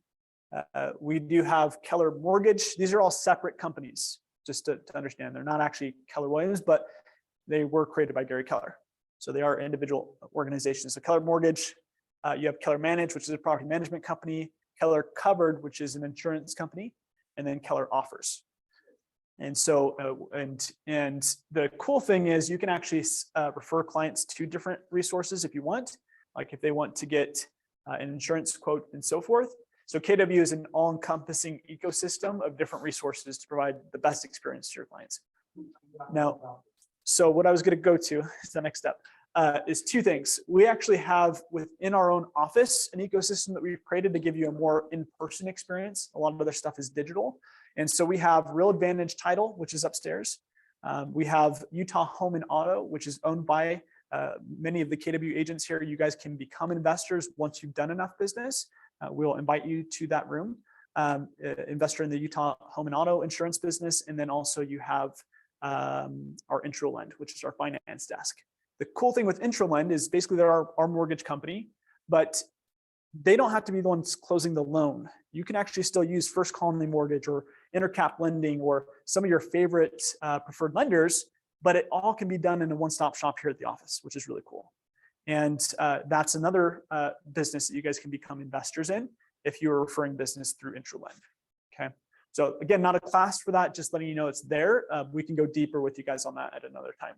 A: We do have Keller Mortgage. These are all separate companies, just to understand. They're not actually Keller Williams, but they were created by Gary Keller. So they are individual organizations. So Keller Mortgage, you have Keller Manage, which is a property management company, Keller Covered, which is an insurance company, and then Keller Offers. And so, and the cool thing is you can actually refer clients to different resources if you want, like if they want to get an insurance quote and so forth. So KW is an all-encompassing ecosystem of different resources to provide the best experience to your clients. Now, so what I was going to go to is the next step, is two things. We actually have within our own office an ecosystem that we've created to give you a more in-person experience. A lot of other stuff is digital. And so we have Real Advantage Title, which is upstairs. We have Utah Home and Auto, which is owned by many of the KW agents here. You guys can become investors once you've done enough business. We'll invite you to that room. Investor in the Utah Home and Auto insurance business. And then also you have our IntroLend, which is our finance desk. The cool thing with IntroLend is basically they're our mortgage company, but they don't have to be the ones closing the loan. You can actually still use First Colony Mortgage or Intercap Lending or some of your favorite preferred lenders, but it all can be done in a one-stop shop here at the office, which is really cool. And that's another business that you guys can become investors in if you're referring business through IntroLend. Okay. So again, not a class for that, just letting you know it's there. We can go deeper with you guys on that at another time.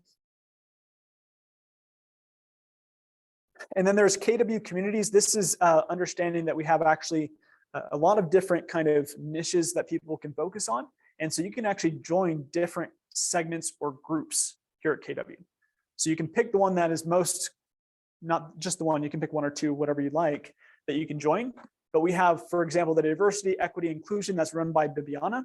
A: And then there's KW Communities. This is understanding that we have actually a lot of different kind of niches that people can focus on. And so you can actually join different segments or groups here at KW. So you can pick the one that is most, not just the one, you can pick one or two, whatever you like, that you can join. But we have, for example, the diversity, equity, inclusion that's run by Bibiana.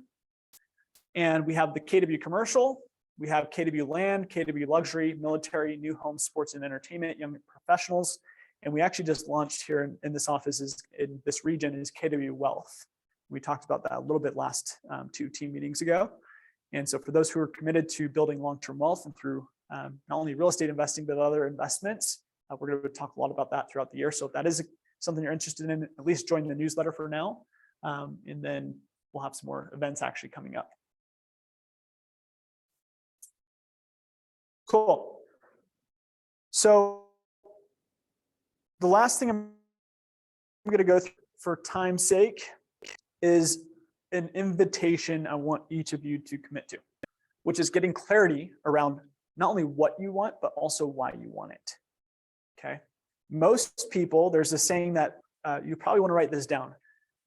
A: And we have the KW Commercial. We have KW Land, KW Luxury, Military, New Home, Sports and Entertainment, Young Professionals. And we actually just launched here in this office, in this region, is KW Wealth. We talked about that a little bit last 2 team meetings ago. And so for those who are committed to building long-term wealth and through not only real estate investing, but other investments, we're going to talk a lot about that throughout the year. So if that is something you're interested in, at least join the newsletter for now. And then we'll have some more events actually coming up. Cool. So the last thing I'm going to go through for time's sake is an invitation I want each of you to commit to, which is getting clarity around not only what you want, but also why you want it. Okay. Most people, there's a saying that you probably want to write this down.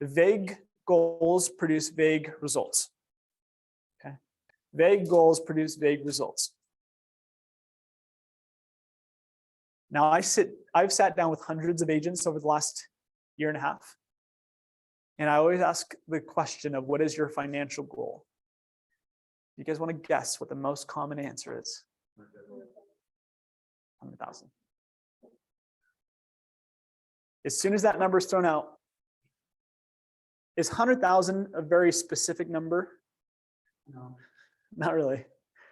A: Vague goals produce vague results. Okay. Vague goals produce vague results. Now I've sat down with hundreds of agents over the last 1.5 years. And I always ask the question of what is your financial goal? You guys want to guess what the most common answer is? 100,000. As soon as that number is thrown out, is 100,000 a very specific number?
F: No.
A: Not really.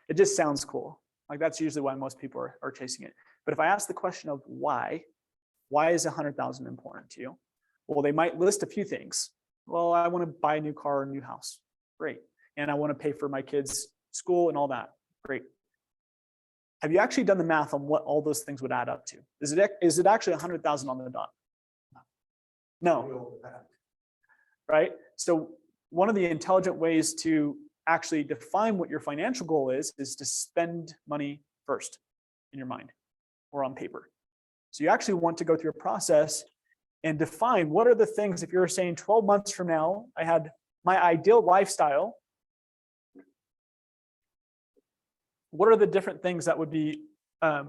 A: It just sounds cool. Like that's usually why most people are chasing it. But if I ask the question of why is 100,000 important to you? Well, they might list a few things. Well, I want to buy a new car or a new house. Great. And I want to pay for my kids' school and all that. Great. Have you actually done the math on what all those things would add up to? Is it actually 100,000 on the dot? No. Right? So one of the intelligent ways to actually define what your financial goal is to spend money first in your mind or on paper. So you actually want to go through a process and define what are the things, if you're saying 12 months from now, I had my ideal lifestyle, what are the different things that would be a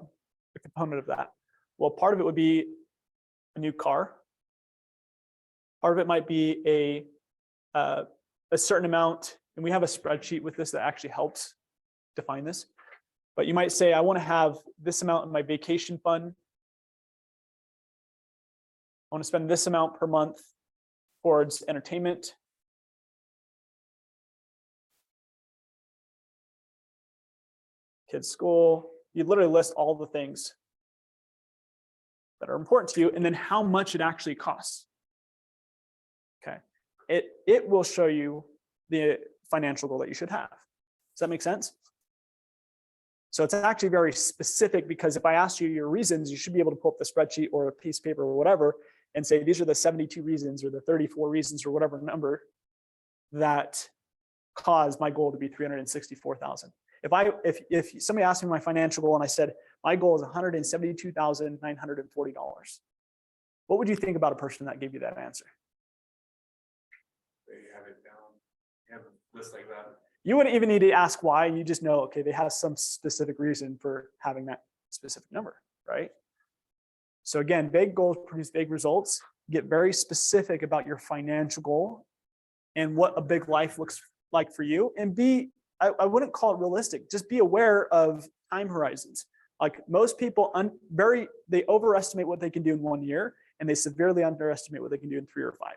A: component of that? Well, part of it would be a new car. Part of it might be a certain amount, and we have a spreadsheet with this that actually helps define this. But you might say, I want to have this amount in my vacation fund. I want to spend this amount per month towards entertainment. Kids' school. You literally list all the things that are important to you and then how much it actually costs. Okay. it will show you the financial goal that you should have. Does that make sense? So it's actually very specific, because if I asked you your reasons, you should be able to pull up the spreadsheet or a piece of paper or whatever and say, these are the 72 reasons or the 34 reasons or whatever number that caused my goal to be 364,000. If somebody asked me my financial goal and I said, my goal is $172,940, what would you think about a person that gave you that answer?
D: They have it down, you have a list like that.
A: You wouldn't even need to ask why. You just know, okay, they have some specific reason for having that specific number, right? So again, vague goals produce vague results. Get very specific about your financial goal and what a big life looks like for you. And I wouldn't call it realistic. Just be aware of time horizons. Like most people, they overestimate what they can do in 1 year, and they severely underestimate what they can do in 3 or 5.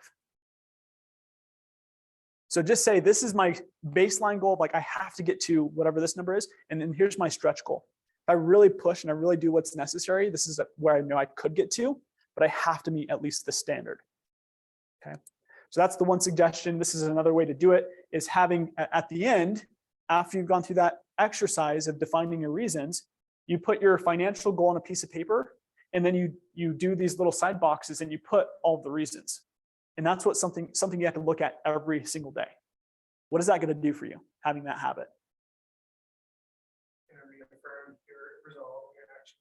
A: So just say, this is my baseline goal of like, I have to get to whatever this number is. And then here's my stretch goal. If I really push and I really do what's necessary, this is where I know I could get to, but I have to meet at least the standard. Okay. So that's the one suggestion. This is another way to do it, is having at the end, after you've gone through that exercise of defining your reasons, you put your financial goal on a piece of paper, and then you do these little side boxes and you put all the reasons. And that's what something you have to look at every single day. What is that going to do for you, having that habit?
B: And reaffirm your resolve, your action.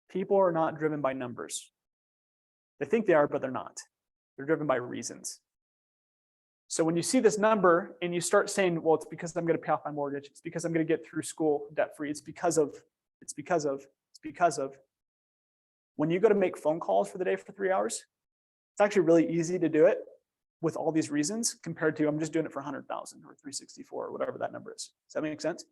A: People are not driven by numbers. They think they are, but they're not. They're driven by reasons. So when you see this number and you start saying, well, it's because I'm going to pay off my mortgage, it's because I'm going to get through school debt free, it's because of. When you go to make phone calls for the day for 3 hours, it's actually really easy to do it with all these reasons compared to I'm just doing it for 100,000 or 364 or whatever that number is. Does that make sense?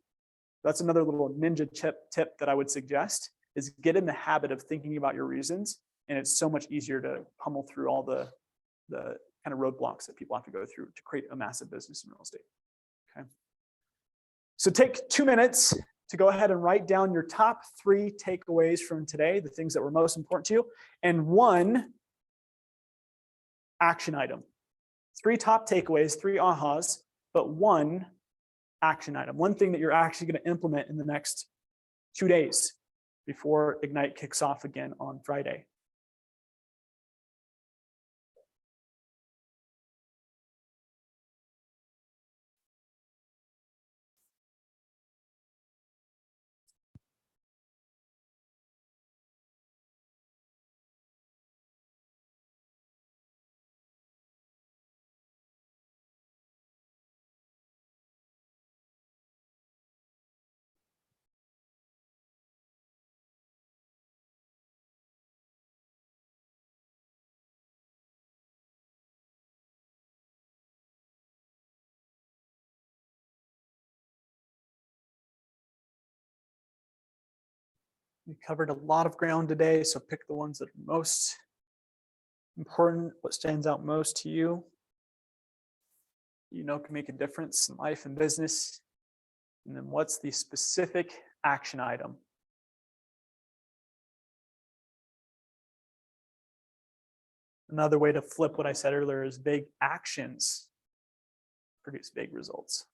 A: That's another little ninja tip that I would suggest, is get in the habit of thinking about your reasons, and it's so much easier to pummel through all the kind of roadblocks that people have to go through to create a massive business in real estate. Okay. So take 2 minutes to go ahead and write down your top 3 takeaways from today, the things that were most important to you, and 1 action item. 3 top takeaways, 3 ahas, but 1 action item, 1 thing that you're actually going to implement in the next 2 days before Ignite kicks off again on Friday. We covered a lot of ground today, so pick the ones that are most important, what stands out most to you. You know, can make a difference in life and business. And then what's the specific action item? Another way to flip what I said earlier is vague actions produce vague results.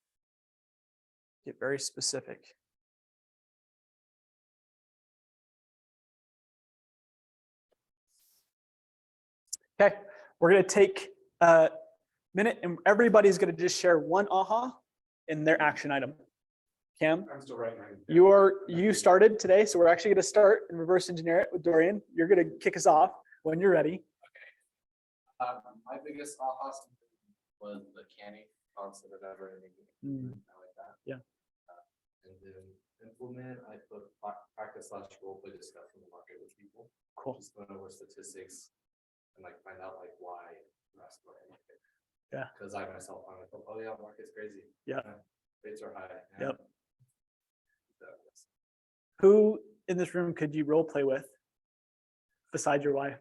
A: Get very specific. Okay, we're going to take a minute and everybody's going to just share 1 aha in their action item. Cam,
D: I'm still writing mine.
A: you started today, so we're actually going to start and reverse engineer it with Dorian. You're going to kick us off when you're ready.
J: My biggest aha was the canning concept of never ending. I like that.
A: Yeah.
J: And then implement, I put practice / role play discussion in the market with people.
A: Cool.
J: Just going over statistics and like find out like why the rest of the market.
A: Yeah.
J: Because I myself, I'm like, oh yeah, market's crazy.
A: Yeah.
J: Rates are high.
A: Yep.
J: So,
A: Who in this room could you role play with besides your wife?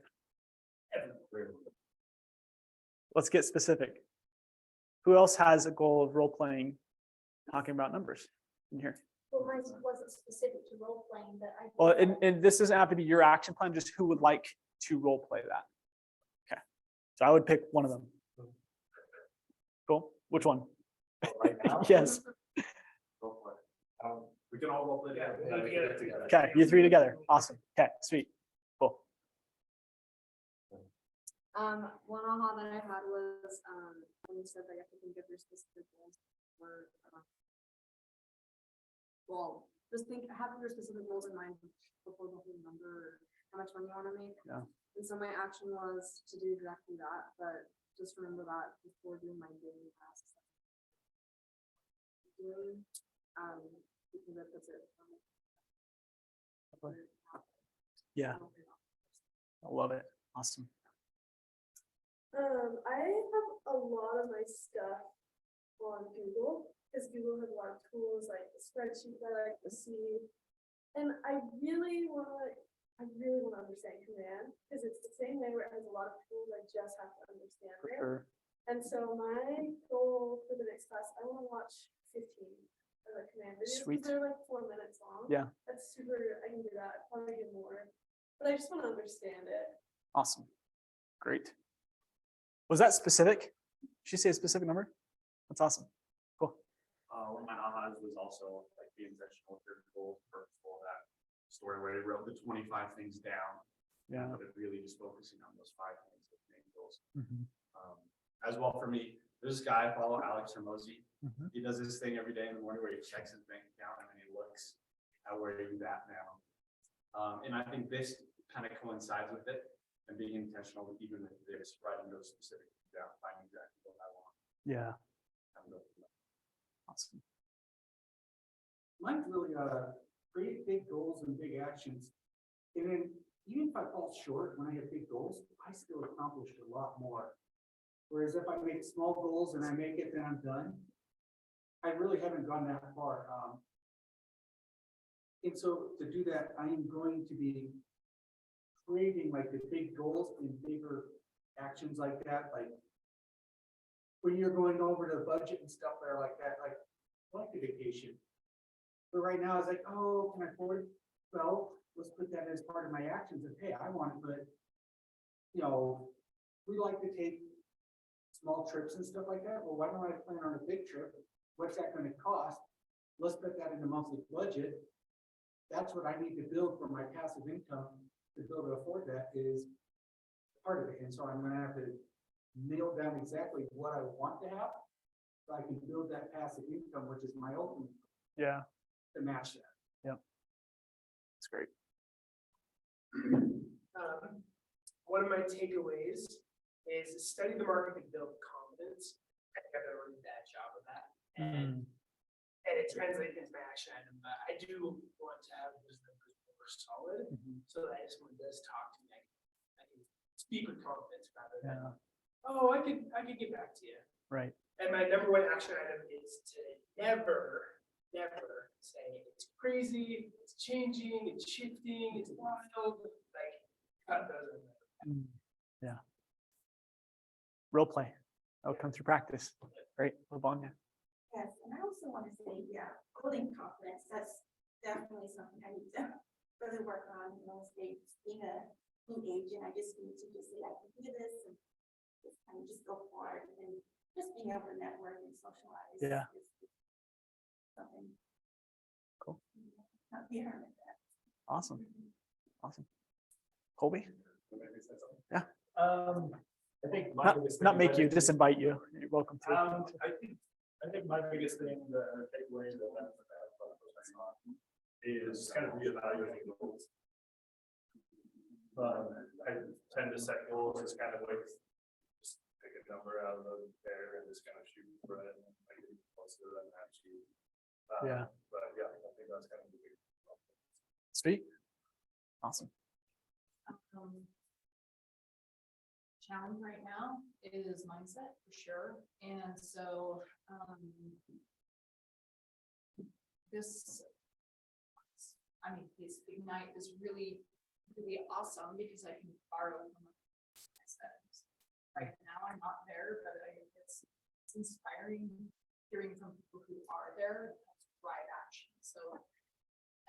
A: Let's get specific. Who else has a goal of role playing, talking about numbers in here?
C: Well, mine wasn't specific to role playing, but I.
A: Well, and this doesn't have to be your action plan, just who would like to role play that. Okay, so I would pick one of them. Cool. Which one?
F: Right now?
A: Yes.
E: Go for it. We can all role play
B: Yeah,
E: together.
B: we'll get it together.
A: Okay, you three together. Awesome. Okay, sweet. Cool.
K: One aha that I had was, when you said that you have to think of your specific goals for, well, just think, having your specific goals in mind before the whole number, or how much money you wanna make.
A: Yeah.
K: And so my action was to do exactly that, but just remember that before doing my daily tasks. Doing, because that puts it.
A: Yeah, I love it. Awesome.
G: I have a lot of my stuff on Google, because Google has a lot of tools like the spreadsheet that I like to see. And I really wanna understand command, because it's the same way where it has a lot of tools, I just have to understand
A: For
G: it.
A: sure.
G: And so my goal for the next class, I wanna watch 15 of the command videos,
A: Sweet.
G: because they're like 4 minutes long.
A: Yeah.
G: That's super, I can do that, probably get more, but I just wanna understand it.
A: Awesome. Great. Was that specific? Did she say a specific number? That's awesome. Cool.
E: One of my ahas was also like the intentional with your goals, purposeful, that story where they wrote the 25 things down.
A: Yeah.
E: But really just focusing on those 5 things, the main goals.
A: Mhm.
E: As well for me, there's this guy I follow, Alex Hermosi.
A: Mhm.
E: He does this thing every day in the morning where he checks his bank account and then he looks at where he's at now. And I think this kind of coincides with it and being intentional with even if there's writing those specific things down, finding exactly what I want.
A: Yeah.
E: and go from there.
A: Awesome.
F: Mine's really, create big goals and big actions. And then even if I fall short when I have big goals, I still accomplished a lot more. Whereas if I make small goals and I make it, then I'm done. I really haven't gone that far. And so to do that, I am going to be creating like the big goals and bigger actions like that, like when you're going over the budget and stuff there like that, like the vacation. But right now it's like, oh, can I afford it? Well, let's put that as part of my actions and hey, I want it, but you know, we like to take small trips and stuff like that. Well, why don't I plan on a big trip? What's that going to cost? Let's put that in the monthly budget. That's what I need to build for my passive income to be able to afford that is part of it. And so I'm going to have to nail down exactly what I want to have so I can build that passive income, which is my ultimate
A: Yeah.
F: to match that.
A: Yep. That's great.
B: One of my takeaways is study the market to build confidence. I think I've done a really bad job of that. And it translates into my action item, but I do want to have those numbers more solid. So that if someone does talk to me, I can speak with confidence rather than,
A: Yeah.
B: oh, I could get back to you.
A: Right.
B: And my number one action item is to never say it's crazy, it's changing, it's shifting, it's wild, like cut those.
A: Yeah. Role play. That'll come through practice. Great. Move on. Yeah.
L: Yes, and I also want to say, yeah, building confidence, that's definitely something I need to really work on, you know, being a new agent, I just need to just say, I can do this and just kind of just go for it and just being able to network and socialize.
A: Yeah.
L: is something.
A: Cool.
L: Not be a hermit.
A: Awesome. Awesome. Colby? Yeah.
E: I think my biggest
A: Not
E: thing
A: make
E: is-
A: you, just invite you. You're welcome to.
E: I think my biggest thing, the takeaway that is kind of reevaluating goals. I tend to set goals as kind of like, just pick a number out of the air and just kind of shoot for it and make it closer than actually.
A: Yeah.
E: But yeah, I think that's kind of the big.
A: Sweet. Awesome.
I: Challenge right now is mindset for sure. And so, this Ignite is really awesome because I can borrow from mindset. Right now, I'm not there, but it's inspiring hearing from people who are there, drive action. So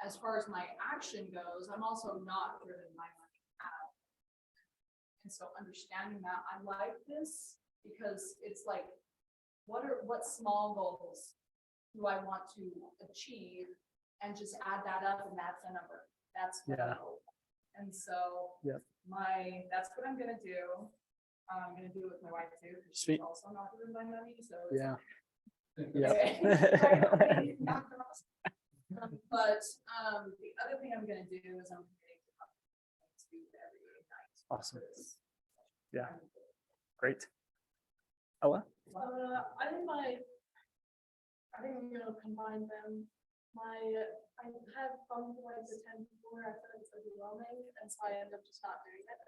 I: as far as my action goes, I'm also not driven by money. And so understanding that, I like this because it's like, what small goals do I want to achieve? And just add that up and that's a number. That's what I
A: Yeah.
I: hope. And so
A: Yep.
I: that's what I'm gonna do. I'm gonna do it with my wife too, because
A: Sweet.
I: she's also not doing my money, so. it's
A: Yeah.
I: Okay.
A: Yeah.
I: Right, okay, not the most. But, the other thing I'm gonna do is I'm committing to every night.
A: Awesome.
I: for this.
A: Yeah. Great. Ella?
G: I think I'm gonna combine them. I have fun with the 10 before, I thought it was overwhelming, and so I ended up just not doing it.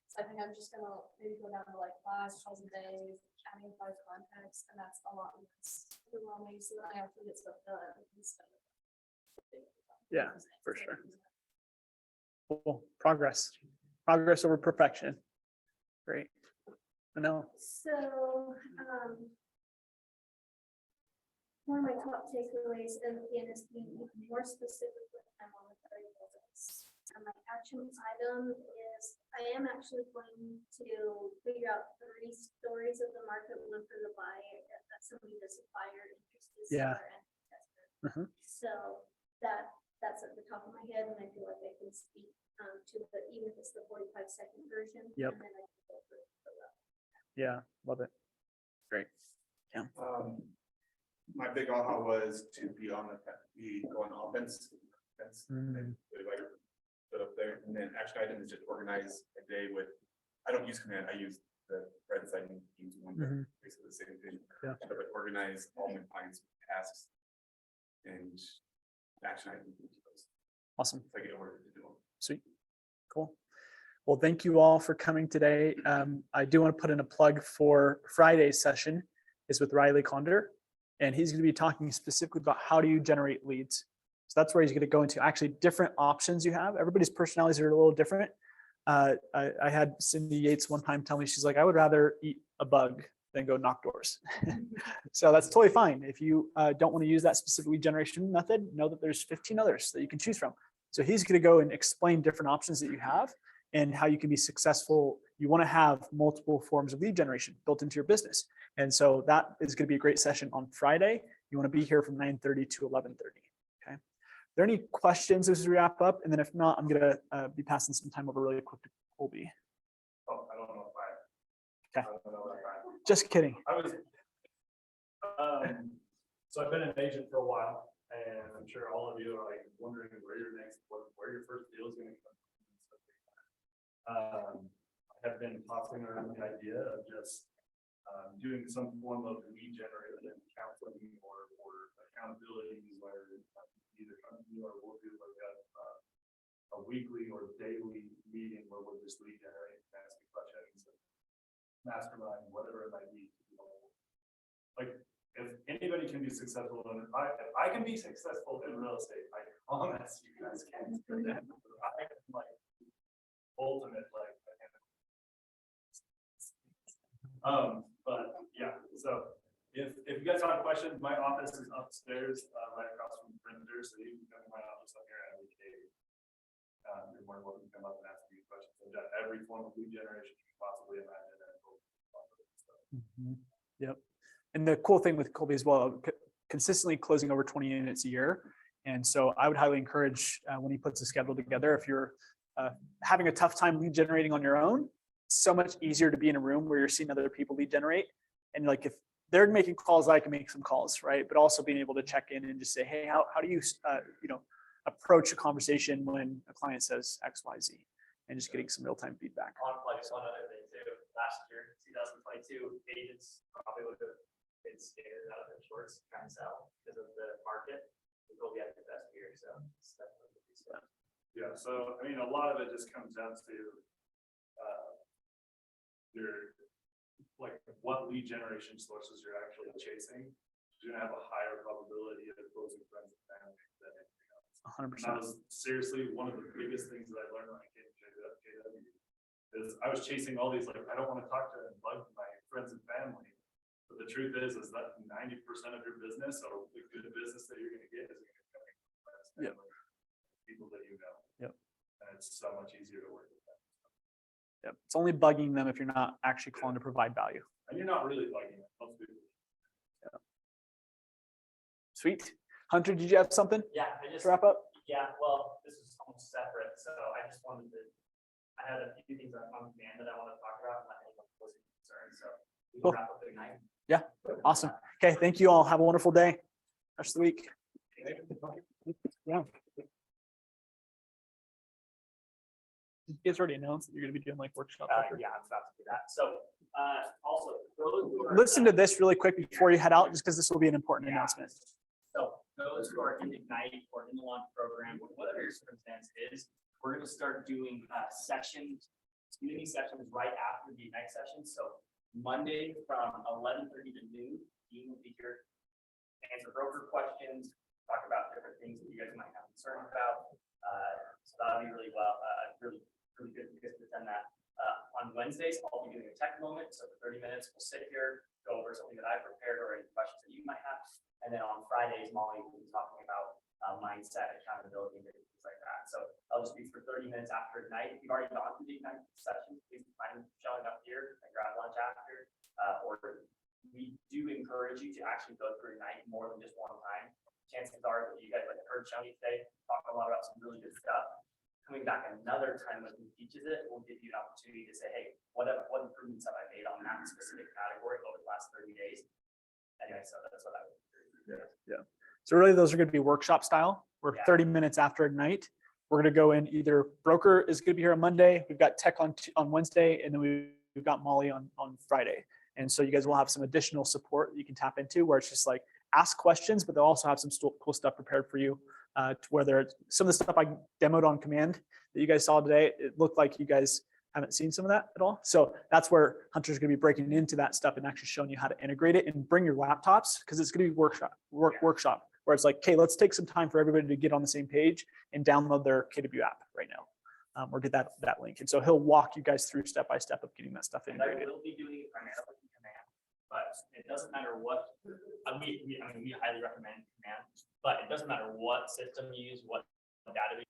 G: So I think I'm just gonna maybe go down to like 5 calls a day, counting 5 contacts, and that's a lot less overwhelming, so that I have to get stuff done instead of.
A: Yeah, for sure. Cool. Progress over perfection. Great. I know.
C: So, one of my top takeaways again is being even more specific with my monetary goals. And my action item is, I am actually going to figure out 3 stories of the market, one for the buyer, that's somebody that's a buyer, interested
A: Yeah.
C: seller, and investor.
A: Mhm.
C: So that's at the top of my head, and I feel like I can speak to the, even if it's the 45-second version.
A: Yep.
C: And then I can go for the
A: Yeah. Love it. Great.
D: My big aha was to be go on offense.
A: Mm.
D: And really like put up there, and then action item is just organize a day with, I don't use command, I use the red side and use one,
A: Mhm.
D: basically the same thing.
A: Yeah.
D: But organize all my clients' tasks and action items.
A: Awesome.
D: If I get ordered to do them.
A: Sweet. Cool. Well, thank you all for coming today. I do want to put in a plug for Friday's session is with Riley Condor, and he's going to be talking specifically about how do you generate leads. So that's where he's going to go into actually different options you have. Everybody's personalities are a little different. I had Cindy Yates one time tell me, she's like, I would rather eat a bug than go knock doors. So that's totally fine. If you don't want to use that specific lead generation method, know that there's 15 others that you can choose from. So he's going to go and explain different options that you have and how you can be successful. You want to have multiple forms of lead generation built into your business. And so that is going to be a great session on Friday. You want to be here from 9:30 to 11:30. Okay. Are there any questions as we wrap up? And then if not, I'm going to be passing some time over really quick to Colby.
E: Oh, I don't know if
A: Okay.
E: I don't know if I.
A: Just kidding.
E: I was, so I've been an agent for a while, and I'm sure all of you are like wondering where your first deal is gonna come from. I have been tossing around the idea of just doing some form of lead generated counseling or accountability where either company or we'll do like a weekly or daily meeting where we'll just lead generate and ask questions, mastermind, whatever it might be. Like, if anybody can be successful in it, if I can be successful in real estate, I promise you guys can. I am like ultimate, like. But yeah, so if you guys have questions, my office is upstairs, right across from the printer, so you can come to my office up here every day. You're more than welcome to come up and ask me questions. I've done every form of lead generation you can possibly imagine.
A: Yep. And the cool thing with Colby as well, consistently closing over 20 units a year. And so I would highly encourage when he puts a schedule together, if you're having a tough time lead generating on your own, it's so much easier to be in a room where you're seeing other people lead generate. And like, if they're making calls, I can make some calls, right? But also being able to check in and just say, hey, how do you, approach a conversation when a client says X, Y, Z, and just getting some real-time feedback.
M: On like one other thing too, last year, 2022, agents probably would have been scared out of their shorts trying to sell because of the market. We will be at the best year, so it's definitely good stuff.
E: Yeah, so I mean, a lot of it just comes down to your like what lead generation sources you're actually chasing. You're gonna have a higher probability of closing friends and family than anything else.
A: 100%.
E: That was seriously one of the biggest things that I learned when I came to JW. Is I was chasing all these, like, I don't want to talk to and bug my friends and family. But the truth is that 90% of your business or the good business that you're gonna get is gonna come from friends, family, people that you know.
A: Yep.
E: And it's so much easier to work with them.
A: Yep. It's only bugging them if you're not actually calling to provide value.
E: And you're not really bugging it. Most people.
A: Sweet. Hunter, did you have something
M: Yeah, I just,
A: to wrap up?
M: yeah, well, this is almost separate, so I just wanted to, I had a few things on command that I want to talk about, and I think was concerned, so we
A: Cool.
M: can wrap up at night.
A: Yeah, awesome. Okay, thank you all. Have a wonderful day. Rest of the week. Yeah. Did you guys already announced that you're gonna be doing like workshop? after?
M: Yeah, I'm about to do that, so, also, those who are.
A: Listen to this really quick before you head out, just because this will be an important
M: Yeah.
A: announcement.
M: So those who are in Ignite or in the launch program, whatever your circumstance is, we're gonna start doing sessions, community sessions right after the Ignite session. So Monday from 11:30 to noon, you will be here to answer broker questions, talk about different things that you guys might have concerns about. So that'll be really really good for you guys to attend that. On Wednesdays, I'll be doing a tech moment. So for 30 minutes, we'll sit here, go over something that I prepared or any questions that you might have. And then on Fridays, Molly will be talking about mindset, accountability, and things like that. So I'll just be for 30 minutes after Ignite. If you've already gone through the Ignite session, please mind showing up here and grab lunch after. Or we do encourage you to actually go through Ignite more than just one time. Chances are that you guys like heard Shoney today talk a lot about some really good stuff. Coming back another time when he teaches it, will give you an opportunity to say, hey, what improvements have I made on that specific category over the last 30 days? Anyway, so that's what I would do.
A: Yeah. So really, those are going to be workshop style. We're
M: Yeah.
A: 30 minutes after Ignite. We're going to go in either broker is going to be here on Monday. We've got tech on Wednesday, and then we've got Molly on Friday. And so you guys will have some additional support that you can tap into, where it's just like ask questions, but they'll also have some cool stuff prepared for you. To whether it's some of the stuff I demoed on command that you guys saw today, it looked like you guys haven't seen some of that at all. So that's where Hunter's going to be breaking into that stuff and actually showing you how to integrate it and bring your laptops, because it's going to be workshop where it's like, okay, let's take some time for everybody to get on the same page and download their KW app right now, or get that link. And so he'll walk you guys through step by step of getting that stuff
M: And I
A: integrated.
M: will be doing it primarily in command, but it doesn't matter what, we highly recommend command, but it doesn't matter what system you use, what database